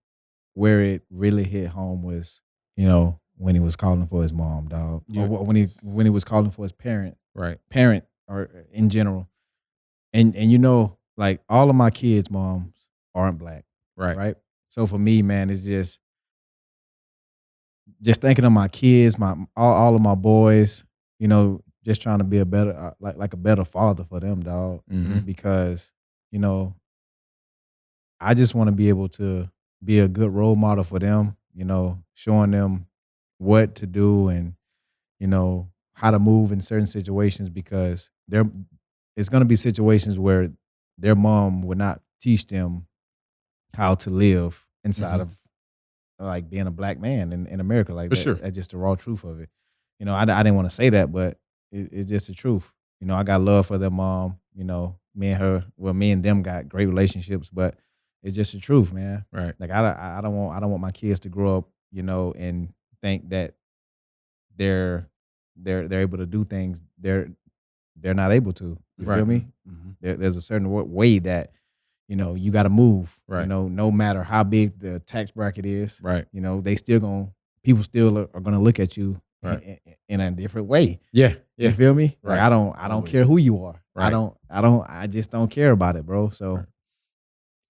where it really hit home was you know, when he was calling for his mom, dog. Yeah. Or when he was calling for his parent Right. or in general. And you know, like all of my kids' moms aren't black. Right. So for me, man, it's just thinking of my kids, all of my boys, you know, just trying to be a better like a better father for them, dog. Mhm. Because, you know, I just want to be able to be a good role model for them, you know, showing them what to do and, you know, how to move in certain situations, because it's going to be situations where their mom would not teach them how to live inside of like being a black man in America. Like For that, sure. That's just the raw truth of it. You know, I didn't want to say that, but it's just the truth. You know, I got love for their mom. You know, me and them got great relationships, but it's just the truth, man. Right. Like I don't want my kids to grow up, you know, and think that they're able to do things they're not able to. You Right. feel me? Mhm. There's a certain way that, you know, you got to move. Right. You know, no matter how big the tax bracket is, Right. you know, people still are gonna look at you Right. in a different way. Yeah. You feel me? Right. Like I don't care who you are. Right. I just don't care about it, bro. So Right.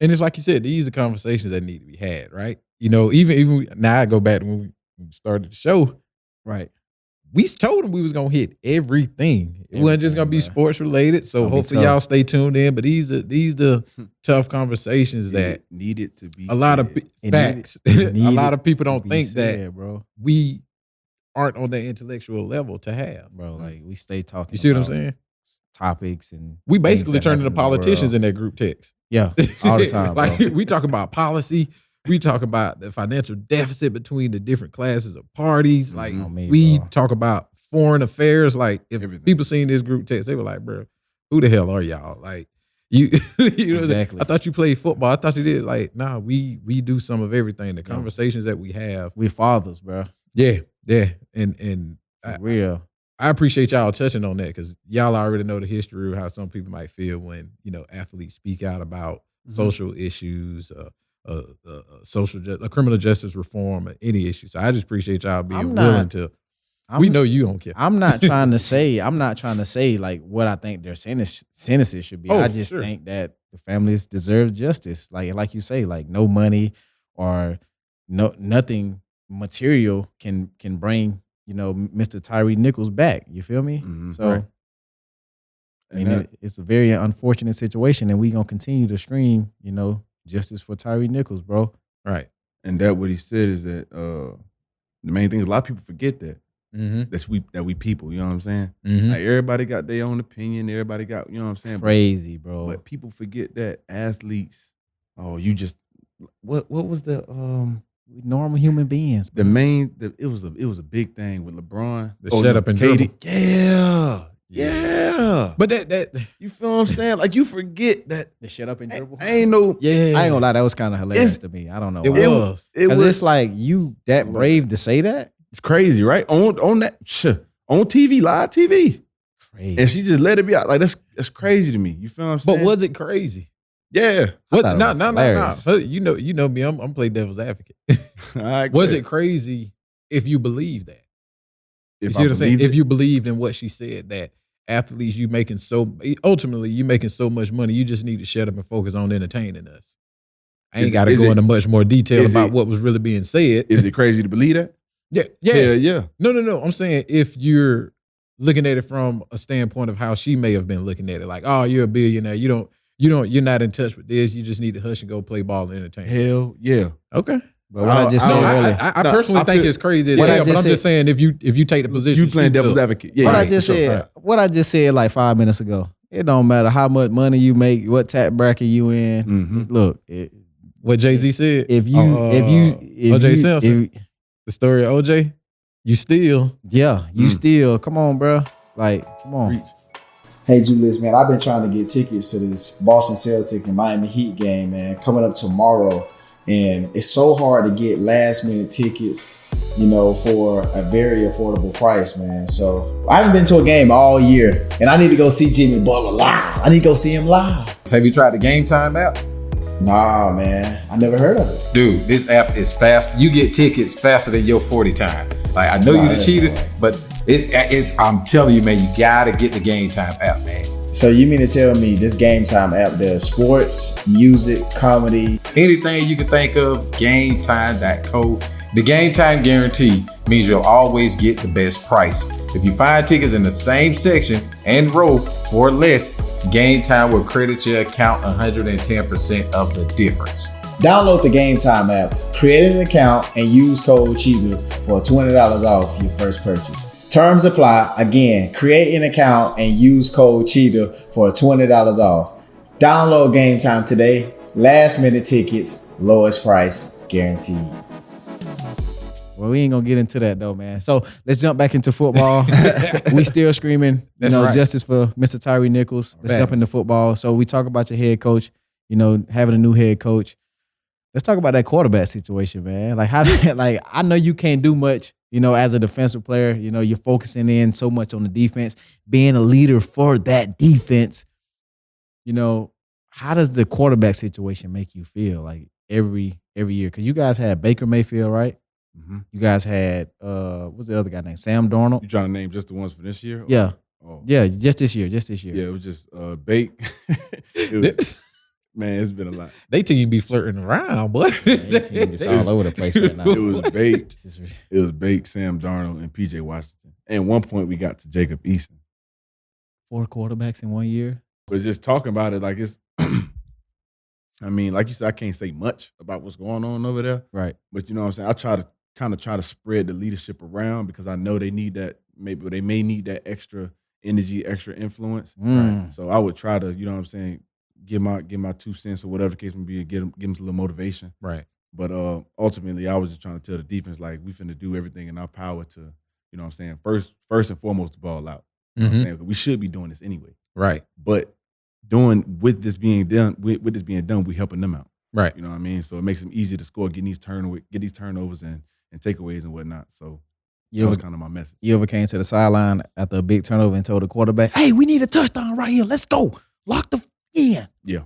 And it's like you said, these are conversations that need to be had, right? You know, even now I go back to when we started the show, right. we told them we was gonna hit everything. It wasn't just gonna be Everything, sports related. So Gonna be hopefully tough. y'all stay tuned in. But these are tough conversations that It needed to be a lot of said. It facts. needed- it A lot needed of people to don't be think that said, bro. we aren't on that intellectual level to have. Bro, like we stay talking. You see what I'm about saying? Topics and We things basically that turn happen into in the world. politicians in that group text. Yeah, all the time, Like bro. we talk about policy. We talk about the financial deficit between the different classes of parties. Like On me, we bro. talk about foreign affairs. Like if Everything. people seen this group text, they were like, "Bro, who the hell are y'all?" Like you, you know, what I'm saying? Exactly. I thought you played football. I thought you did. Like, nah, we do some of everything. The conversations that we have. We fathers, bro. Yeah, and For real. I appreciate y'all touching on that because y'all already know the history of how some people might feel when, you know, athletes speak out about social issues, criminal justice reform, or any issue. So I just appreciate y'all being I'm willing not- to. I'm- We know you don't care. I'm not trying to say like what I think their sentences should be. Oh, I for just sure. think that the families deserve justice. Like you say, like no money or nothing material can bring, you know, Mr. Tyre Nichols back. You feel me? Mhm. So Right. I mean, And it's a very unfortunate situation, and we gonna continue to scream, you know, justice for Tyre Nichols, bro. Right. And that what he said is that the main thing is a lot of people forget that Mm-hmm. that we people. You know what I'm saying? Mm-hmm. Like everybody got their own opinion. Everybody got, you know what I'm saying? Crazy, bro. But people forget that athletes. Oh, you just what was the We normal human beings. the bro. main it was a big thing with LeBron. The shut up and dribble. Yeah. But that You feel what I'm saying? Like you forget that The shut up and dribble. I ain't no yeah, I ain't gonna lie, that was kind of hilarious It's- to me. I don't know. it why. was. it Cause was it's like you that brave to say that. it's crazy, right? On that on TV, live TV. Crazy. And she just let it be out. Like that's crazy to me. You feel what I'm saying? But was it crazy? Yeah. What? thought it No, was no. hilarious. You know me. I'm playing devil's advocate. I Was agree. it crazy if you believe that? You If see I what I'm saying? believed If it? you believed in what she said, that athletes, ultimately you making so much money, you just need to shut up and focus on entertaining us. I ain't Is- got to is go it- into much more detail is about it- what was really being said. Is it crazy to believe that? Yeah. Yeah. No. I'm saying if you're looking at it from a standpoint of how she may have been looking at it, like, oh, you're a billionaire. You're not in touch with this. You just need to hush and go play ball and entertain. Hell yeah. Okay. But what I just I said don't- earlier. I No, personally I think feel- it's crazy as What I hell, but just I'm just saying if you take the position, You playing she devil's took. advocate. Yeah. what yeah, I just for sure. said. What I just said like 5 minutes ago. It don't matter how much money you make, what tax bracket you in. Mhm. Look, What Jay-Z said. if you O.J. Simpson. if- The story of OJ, you still. yeah, you still come on, bro. Like, come on. Preach. Hey Julius, man, I've been trying to get tickets to this Boston Celtics and Miami Heat game, man, coming up tomorrow. And it's so hard to get last minute tickets, you know, for a very affordable price, man. So I haven't been to a game all year, and I need to go see Jimmy Butler live. I need to go see him live. Have you tried the Game Time app? Nah, man. I never heard of it. Dude, this app is fast. You get tickets faster than your 40 time. Like, I know Wow, you the that's cheater, right. but it's. I'm telling you, man, you gotta get the Game Time app, man. So you mean to tell me this Game Time app does sports, music, comedy? Anything you can think of, GameTime.co. The Game Time guarantee means you'll always get the best price. If you find tickets in the same section and row for less, Game Time will credit your account 110% of the difference. Download the Game Time app, create an account, and use code CHEATER for $20 off your first purchase. Terms apply. Again, create an account and use code CHEATER for $20 off. Download Game Time today. Last minute tickets, lowest price guaranteed. Well, we ain't gonna get into that though, man. So let's jump back into football. We still screaming, That's right. justice for Mr. Tyre Nichols. Let's jump into football. So we talk about your head coach, having a new head coach. Let's talk about that quarterback situation, man. Like I know you can't do much, as a defensive player. You're focusing in so much on the defense, being a leader for that defense. How does the quarterback situation make you feel like every year? Because you guys had Baker Mayfield, right? Mm-hmm. You guys had what's the other guy named? Sam Darnold. You trying to name just the ones for this year? Yeah. Oh. Yeah, just this year. Yeah, it was just Bake. Man, it's been a lot. They team be flirting around, boy. They team just all over the place right now. It was Bake. It was Bake, Sam Darnold, and PJ Washington. And at one point, we got to Jacob Eason. 4 quarterbacks in 1 year. But just talking about it, like it's. I mean, like you said, I can't say much about what's going on over there. Right. But you know what I'm saying? I try to spread the leadership around because I know they need that. Maybe they may need that extra energy, extra influence. Right? So I would try to, give my 2 cents or whatever the case may be, give them a little motivation. Right. But ultimately, I was just trying to tell the defense, like, we finna do everything in our power to, first and foremost, the ball out. You know what I'm saying? We should be doing this anyway. Right. But with this being done, we helping them out. Right. You know what I mean? So it makes them easy to score, get these turnovers and takeaways and whatnot. So that was kind of my message. You ever came to the sideline after a big turnover and told the quarterback, "Hey, we need a touchdown right here. Let's go. Lock the in." Yeah.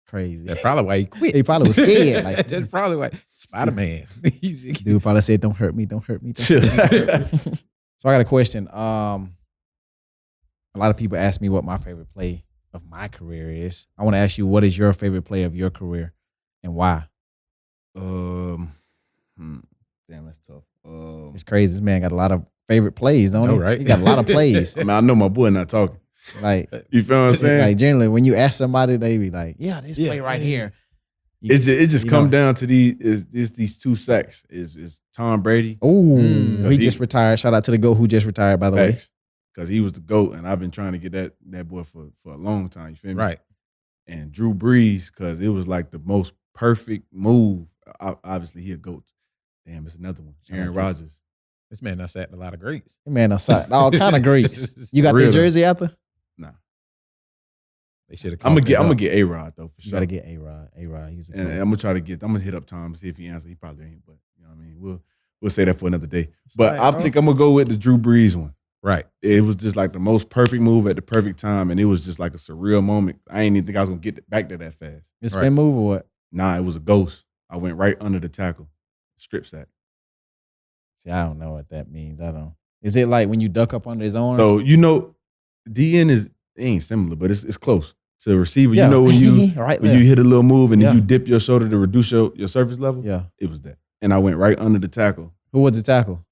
Crazy. That's probably why he quit. He probably was scared. Like, That's probably why Spiderman. Dude probably said, "Don't hurt me. Don't hurt me." Don't hurt me. So I got a question. A lot of people ask me what my favorite play of my career is. I want to ask you, what is your favorite play of your career and why? Damn, that's tough. It's crazy. This man got a lot of favorite plays, don't he? Right. He got a lot of plays. I mean, I know my boy not talking. Like, You feel what I'm saying? like generally when you ask somebody, they be like, "Yeah, this play right here." It just come down to these 2 sacks. Is Tom Brady. He just retired. Shout out to the GOAT who just retired, by the way. Because he was the GOAT, and I've been trying to get that boy for a long time. You feel me? Right. And Drew Brees, because it was like the most perfect move. Obviously, he a GOAT. Damn, it's another one. Aaron Rodgers. This man done sacked a lot of greats. Man, outside all kind of greats. You got Real the jersey out there? Nah. They should have. I'm gonna get A-Rod though for You sure. gotta get A-Rod. A-Rod, he's a And GOAT. I'm gonna hit up Tom see if he answers. He probably ain't, but you know what I mean. We'll say that for another day. But all right, I think I'm gonna go with the Drew Brees one. Right. It was just like the most perfect move at the perfect time, and it was just like a surreal moment. I ain't even think I was gonna get back there that fast. It's spin move or what? Nah, it was a ghost. I went right under the tackle, strip sack. See, I don't know what that means. I don't. Is it like when you duck up under his arm? So DN it ain't similar, but it's close to a receiver. Yeah. You know when you right when there. you hit a little move and then Yeah. you dip your shoulder to reduce your surface level. Yeah. It was that, and I went right under the tackle. Who was the tackle?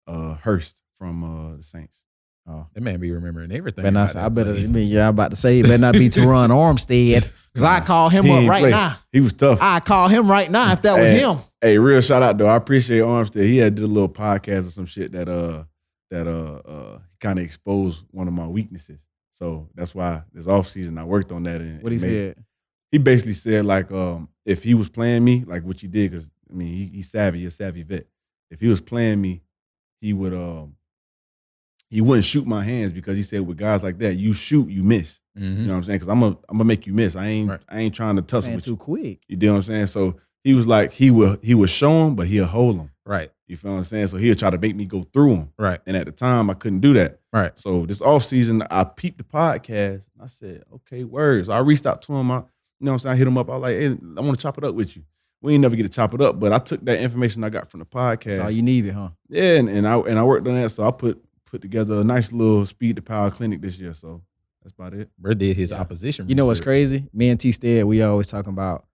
Hurst from the Saints. Oh, That man be remembering everything. better not. about I that better. play. I'm about to say it better not be Teron Armstead because I call him He up ain't right play. now. He was tough. I call him right now if that was Hey, him. Hey, real shout out though. I appreciate Armstead. He had did a little podcast or some shit that kind of exposed one of my weaknesses. So that's why this offseason I worked on that. And What he said? He basically said like if he was playing me like what you did, because I mean he's savvy, he's a savvy vet. If he was playing me, he wouldn't shoot my hands because he said with guys like that, you shoot, you miss. You know what I'm saying? Because I'm gonna make you miss. I ain't trying to tussle Man, with too you. quick. You know what I'm saying? So he was like he would show him, but he'll hold him. Right. You feel what I'm saying? So he'll try to make me go through him. Right. And at the time, I couldn't do that. Right. So this offseason, I peeped the podcast. And I said, okay, words. So I reached out to him. I know what I'm saying? I hit him up. I was like, hey, I want to chop it up with you. We ain't never get to chop it up, but I took that information I got from the podcast. That's all you needed, huh? Yeah, and I worked on that, so I put together a nice little speed to power clinic this year. So that's about it. Bro did his opposition. You know what's research. crazy? Me and T Stead, we always talking about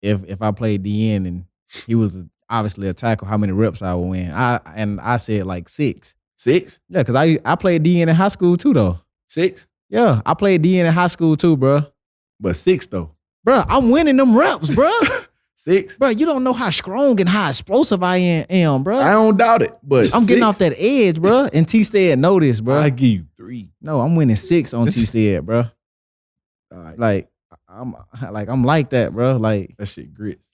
if I played DN and he was obviously a tackle, how many reps I would win. I said like 6. 6? Yeah, because I played DN in high school too, though. 6? Yeah, I played DN in high school too, bro. But 6 though. Bro, I'm winning them reps, bro. 6? Bro, you don't know how strong and how explosive I am, bro. I don't doubt it, but I'm getting 6? off that edge, bro. And T Stead know this, bro. I give you 3. No, I'm winning 6 on T Stead, bro. All right. Like I'm like that, bro. Like That shit grits.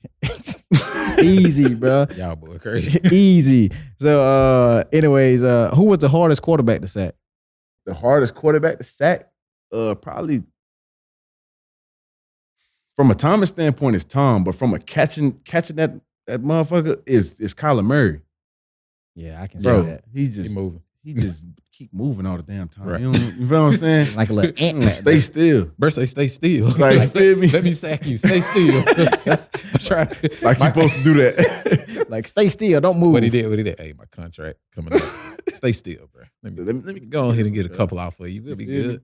easy, bro. Y'all boy crazy. Easy. So, anyways, who was the hardest quarterback to sack? The hardest quarterback to sack? Probably from a timing standpoint, it's Tom, but from a catching that motherfucker is Kyler Murray. Yeah, I can Bro, see that. he just keep moving all the damn time. Right. You know what I'm saying? Like a little ant. Stay still. Bro say stay still. Like, feel me? Let me sack you. Stay still. I'm trying. Like you supposed to do that. Like stay still, don't move. What he did. Hey, my contract coming up. Stay still, bro. Let me go ahead and get a couple out for you. We'll be feel me? good.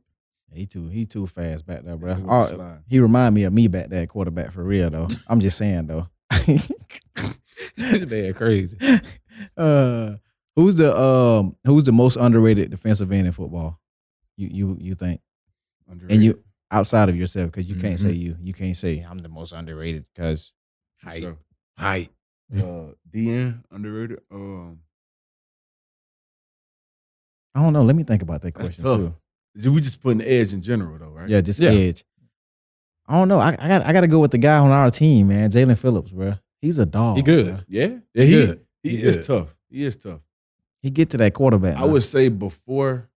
He too fast back there, bro. Yeah, he was sliding. He remind me of me back there, quarterback for real though. I'm just saying though. This man crazy. Who's the most underrated defensive end in football? You think? Underrated. And you outside of yourself, because you can't say Mm-hmm. you can't say I'm the most underrated because Height. So, Height. DN underrated. I don't know. Let me think about that That's question tough. too. We just putting the edge in general though, right? Yeah, just Yeah. edge. I don't know. I got to go with the guy on our team, man, Jalen Phillips, bro. He's a dog. He good. Bro. Yeah. He good. He He is good. tough. He is tough. He get to that quarterback. I man. would say before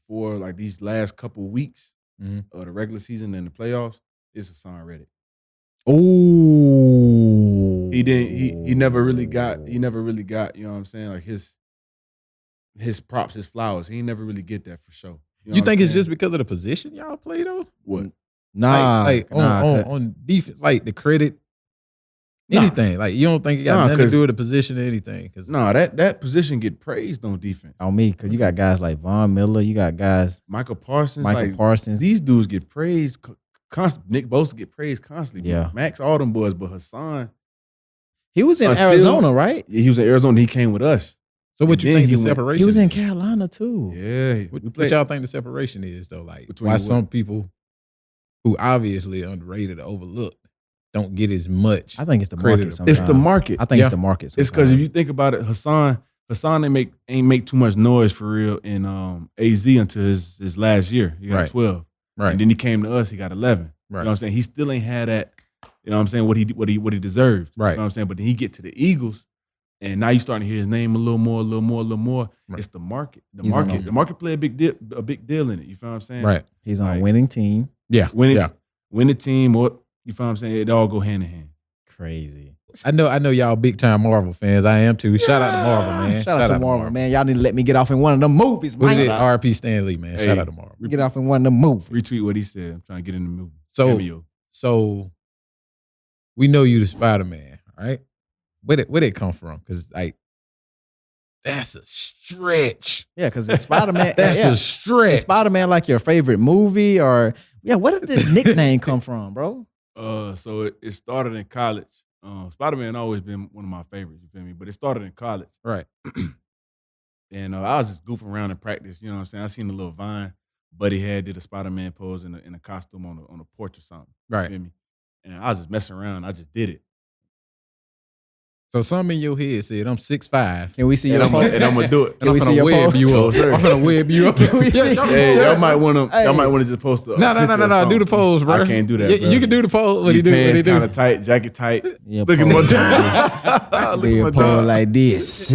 like these last couple weeks Mhm. of the regular season and the playoffs, it's Hassan Reddick. Ooh. He never really got, you know what I'm saying? Like his props, his flowers. He never really get that for sure. know You what think I'm it's saying? just because of the position y'all play though? What? Nah, on defense, like the credit, anything. Like you don't think it got Nah, nothing to 'cause- do with the position or anything? Because No, that position get praised on defense. on me, because you got guys like Von Miller, you got guys Michael Parsons, Michael like, Parsons. these dudes get praised constantly. Nick Bosa get praised constantly. Yeah. Max, all them boys, but Hassan, He was in until- Arizona, right? he was in Arizona. He came with us. so what you And then think the he went- separation? He was in is? Carolina too. Yeah, What y'all think the separation is though? Like Between why what? some people who obviously underrated or overlooked don't get as much. I think it's the Credit market. him. Sometimes. It's the market. I think Yeah. it's the market. It's because if you think about it, Hassan ain't make too much noise for real in AZ until his last year. He got Right. 12. Right. And then he came to us, he got 11. Right. You know what I'm saying? He still ain't had that, you know what I'm saying, what he deserved. Right. You know what I'm saying? But then he get to the Eagles, and now you starting to hear his name a little more. Right. It's the market. The He's on market. them. The market play a big deal in it. You feel what I'm saying? Right. he's on a Like- winning team. Yeah. Win the team, or you feel what I'm saying? It all go hand in hand. Crazy. I know y'all big time Marvel fans. I am too. Shout out to Marvel, man. Shout out to Marvel, man. Y'all need to let me get off in one of them movies, What is it? man. RP Stanley, man. Hey. Shout out to Marvel. Get off in one of them movies. Retweet what he said. I'm trying to get in the movie. So Cameo. so we know you the Spider-Man, right? Where did it come from? Because like that's a stretch. Yeah, because it's Spider-Man. That's yeah. a stretch. Is Spider-Man like your favorite movie, or where did the nickname come from, bro? So it started in college. Spider-Man always been one of my favorites, you feel me? But it started in college. Right. And I was just goofing around in practice, you know what I'm saying? I seen a little Vine. Buddy did a Spider-Man pose in a costume on a porch or something. You Right. feel me? And I was just messing around. I just did it. So something in your head said, I'm 6'5". Can we see And your I'm post? gonna do it. Can we I'm see finna your web post? you So, up. sir. I'm finna web you up. Can we see- show me Hey, the y'all pose. might want to. Hey. Y'all might want to just post a No. picture of Do the something. pose, bro. I can't do that. You bro. can do the pose. What he do? Pants What he do? kind of tight, jacket tight. Yeah, Look at my pose. dog. Look Be a at my pose dog. like this.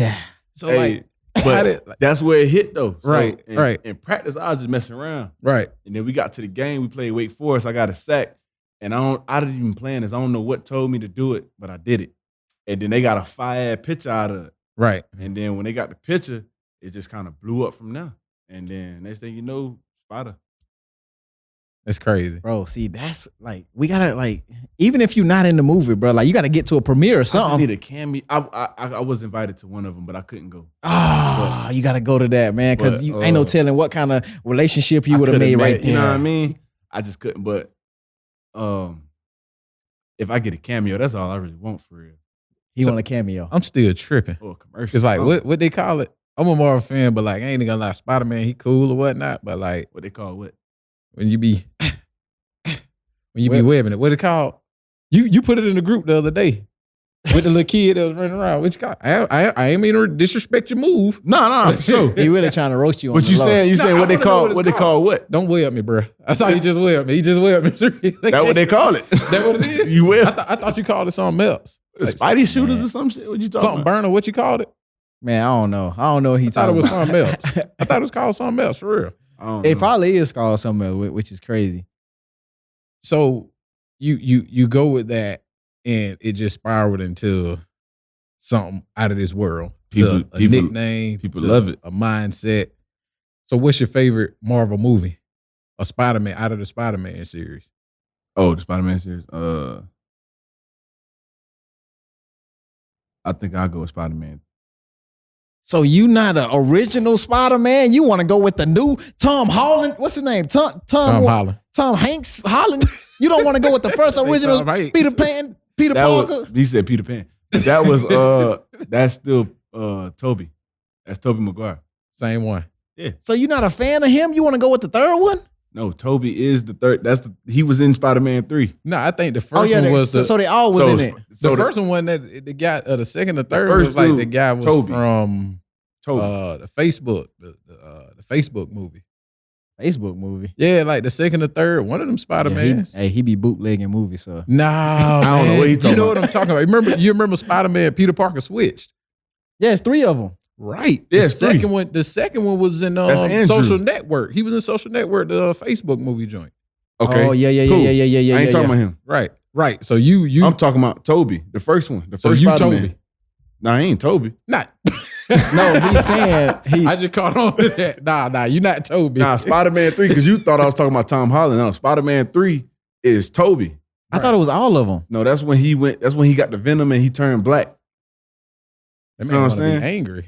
So Hey, like, how but did, like, that's where it hit though. So Right, right. In practice, I was just messing around, right. and then we got to the game. We played Wake Forest. I got a sack, and I didn't even plan this. I don't know what told me to do it, but I did it. And then they got a fire picture out of it. Right. And then when they got the picture, it just kind of blew up from there. And then next thing you know, Spider. That's crazy. Bro, see, that's like we gotta like even if you're not in the movie, bro, like you gotta get to a premiere or I just something. need a cameo. I was invited to one of them, but I couldn't go. You gotta go to that, man, because But, you ain't no telling what kind of relationship you would have made right there. You know what I mean? I just couldn't. But if I get a cameo, that's all I really want for real. He want a cameo. I'm still tripping. Or a commercial. It's like what they call it? I'm a Marvel fan, but like I ain't gonna lie, Spider-Man, he cool or whatnot. But like What they call what? when you be webbing it, what it called? You put it in the group the other day with the little kid that was running around. What you call? I ain't mean to disrespect your move. No, for sure. He really trying to roast you on What the you low. saying? You saying I what they wanna know call? what What it's they call? What? Don't web me, bro. I saw you just web me. He just webbed me. That what they call it? That what it is? You will. I thought you called it something else. Like, Spidey shooters or some shit? What you talking something about? burner. What you called it? Man, I don't know. I don't know what he I thought it talking was about. something else. I thought it was called something else for real. I don't It know. probably is called something else, which is crazy. So you go with that, and it just spiraled into something out of this world. To a nickname. people to love it. A mindset. So what's your favorite Marvel movie? A Spider-Man out of the Spider-Man series. Oh, the Spider-Man series. I think I'll go with Spider-Man. So you not an original Spider-Man? You want to go with the new Tom Holland? What's his name? Tom Holland. Tom Hanks Holland? You don't want to go with the first original Tom Hanks. Peter Pan, Peter That Parker? was, he said Peter Pan. That was that's still Toby. That's Toby Maguire. Same one. So you not a fan of him? You want to go with the third one? No, Toby is the third. He was in Spider-Man 3. No, I think the first one was so they all was in it. the first one that the guy, the second or third first was like dude, the guy was Toby. from Toby. the Facebook, the Facebook movie. Facebook movie. Yeah, like the second or third, one of them Spider-Mans. He be bootlegging movies, so. Nah, I don't know what he talking You know about. what I'm talking about? You remember Spider-Man? Peter Parker switched. Yeah, it's 3 of them. Right. Yeah, the it's three. second one. The second one was in That's Andrew. Social Network. He was in Social Network, the Facebook movie joint. Okay. Oh, yeah. Cool. Yeah. I ain't talking about him. Right. So you. I'm talking about Toby, the first one. The so first you Spider-Man. Toby. Nah, he ain't Toby. Not. No, he's saying I just caught on to that. Nah, you not Toby. Nah, Spider-Man 3, because you thought I was talking about Tom Holland. No, Spider-Man 3 is Toby. I thought it was all of them. No, that's when he got the venom and he turned black. That You man know what I'm want to be saying? angry.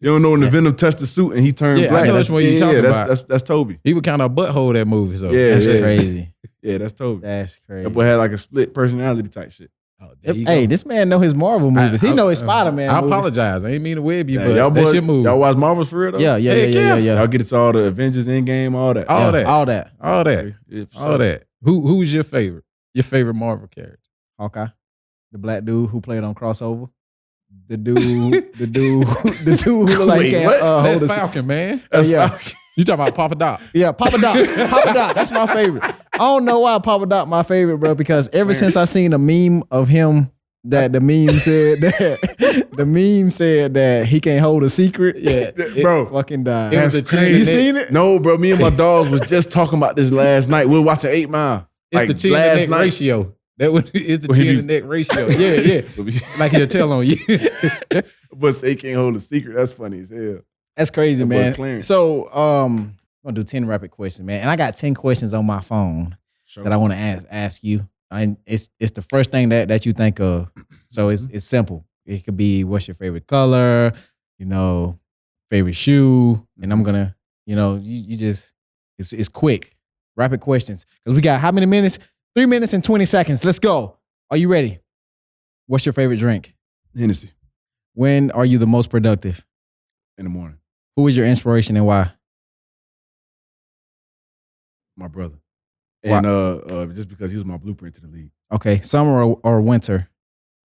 You don't know when the venom touched the suit and he turned Yeah, I black. know which one you talking about. That's Toby. He would kind of butthole that movie. So Yeah, That's yeah. crazy. Yeah, that's Toby. That's crazy. That boy had like a split personality type shit. Oh, there you Hey, go. this man know his Marvel movies. He know his Spider-Man I movies. apologize. I ain't mean to web you, Yeah, but y'all that's boys, your move. y'all watch Marvels for real though? Yeah. Y'all get it to all the Avengers Endgame, all that. All Yeah, that. All that. All that. Yeah, for All sure. that. Who's your favorite? Your favorite Marvel character? Hawkeye. The black dude who played on Crossover. The dude who look like he Wait, can't what? hold That's a Falcon, man. yeah. You talking about Papa Doc? Yeah, Papa Doc. Papa Doc, that's my favorite. I don't know why Papa Doc my favorite, bro, because ever since I seen a meme of him that the meme said that he can't hold a secret. Yeah. Bro, Fucking died. It was a chin you and neck- seen it? No, bro. Me and my dogs was just talking about this last night. We were watching 8 Mile. It's the chin and neck ratio. That is the Well, he chin be- and neck ratio. Yeah. Like he'll tell on you. But say he can't hold a secret. That's funny as hell. That's crazy, That boy man. Clarence. So I'm gonna do 10 rapid questions, man. And I got 10 questions on my phone that I want to ask you. And it's the first thing that you think of. So it's simple. It could be what's your favorite color, favorite shoe. And I'm gonna, you just it's quick. Rapid questions. Because we got how many minutes? 3 minutes and 20 seconds. Let's go. Are you ready? What's your favorite drink? Hennessy When are you the most productive? in the morning. Who is your inspiration and why? My brother. And just because he was my blueprint to the league. Okay, summer or winter?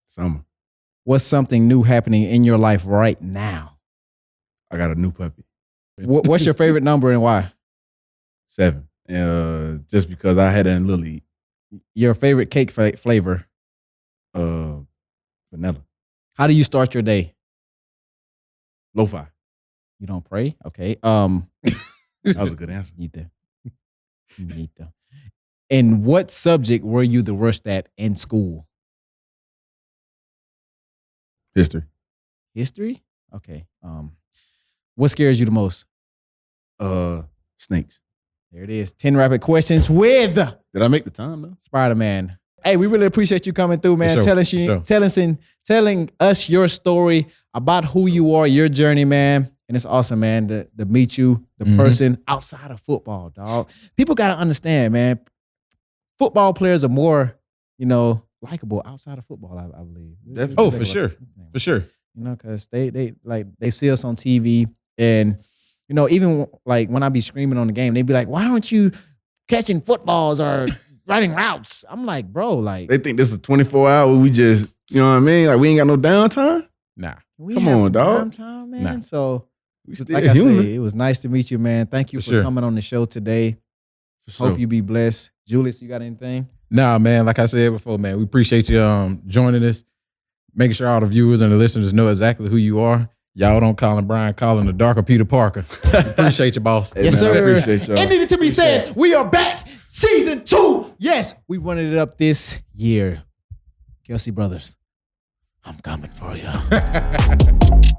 Summer. What's something new happening in your life right now? I got a new puppy. What's your favorite number and why? 7. Just because I had it in Little League. Your favorite cake flavor? Vanilla. How do you start your day? Lo-fi. You don't pray? Okay. That was a good answer. Neither. And what subject were you the worst at in school? History. History? Okay. What scares you the most? Snakes. There it is. 10 rapid questions with Did I make the time though? Spiderman. Hey, we really appreciate you coming through, man. For Telling us your story about who you are, your journey, man. And it's awesome, man, to meet you, the person outside of football, dog. People got to understand, man. Football players are more, likable outside of football, I believe. Definitely. Oh, for sure. For sure. Because they see us on TV, and even like when I be screaming on the game, they be like, "Why aren't you catching footballs or running routes?" I'm like, bro, like They think this is 24 hours. We just, you know what I mean? Like we ain't got no downtime. Nah. we come have on, some dog. downtime, man. Nah. So, We still like I human. said, it was nice to meet you, man. Thank you For for sure. coming on the show today. For sure. Hope you be blessed. Julius, you got anything? Nah, man, like I said before, man, we appreciate you joining us, making sure all the viewers and the listeners know exactly who you are. Y'all don't call him Brian, call him the darker Peter Parker. We appreciate you, boss. Hey, Yes, man, I sir. appreciate y'all. It needed to be said. We are back. Season 2. Yes, we running it up this year. Kelsey Brothers, I'm coming for you.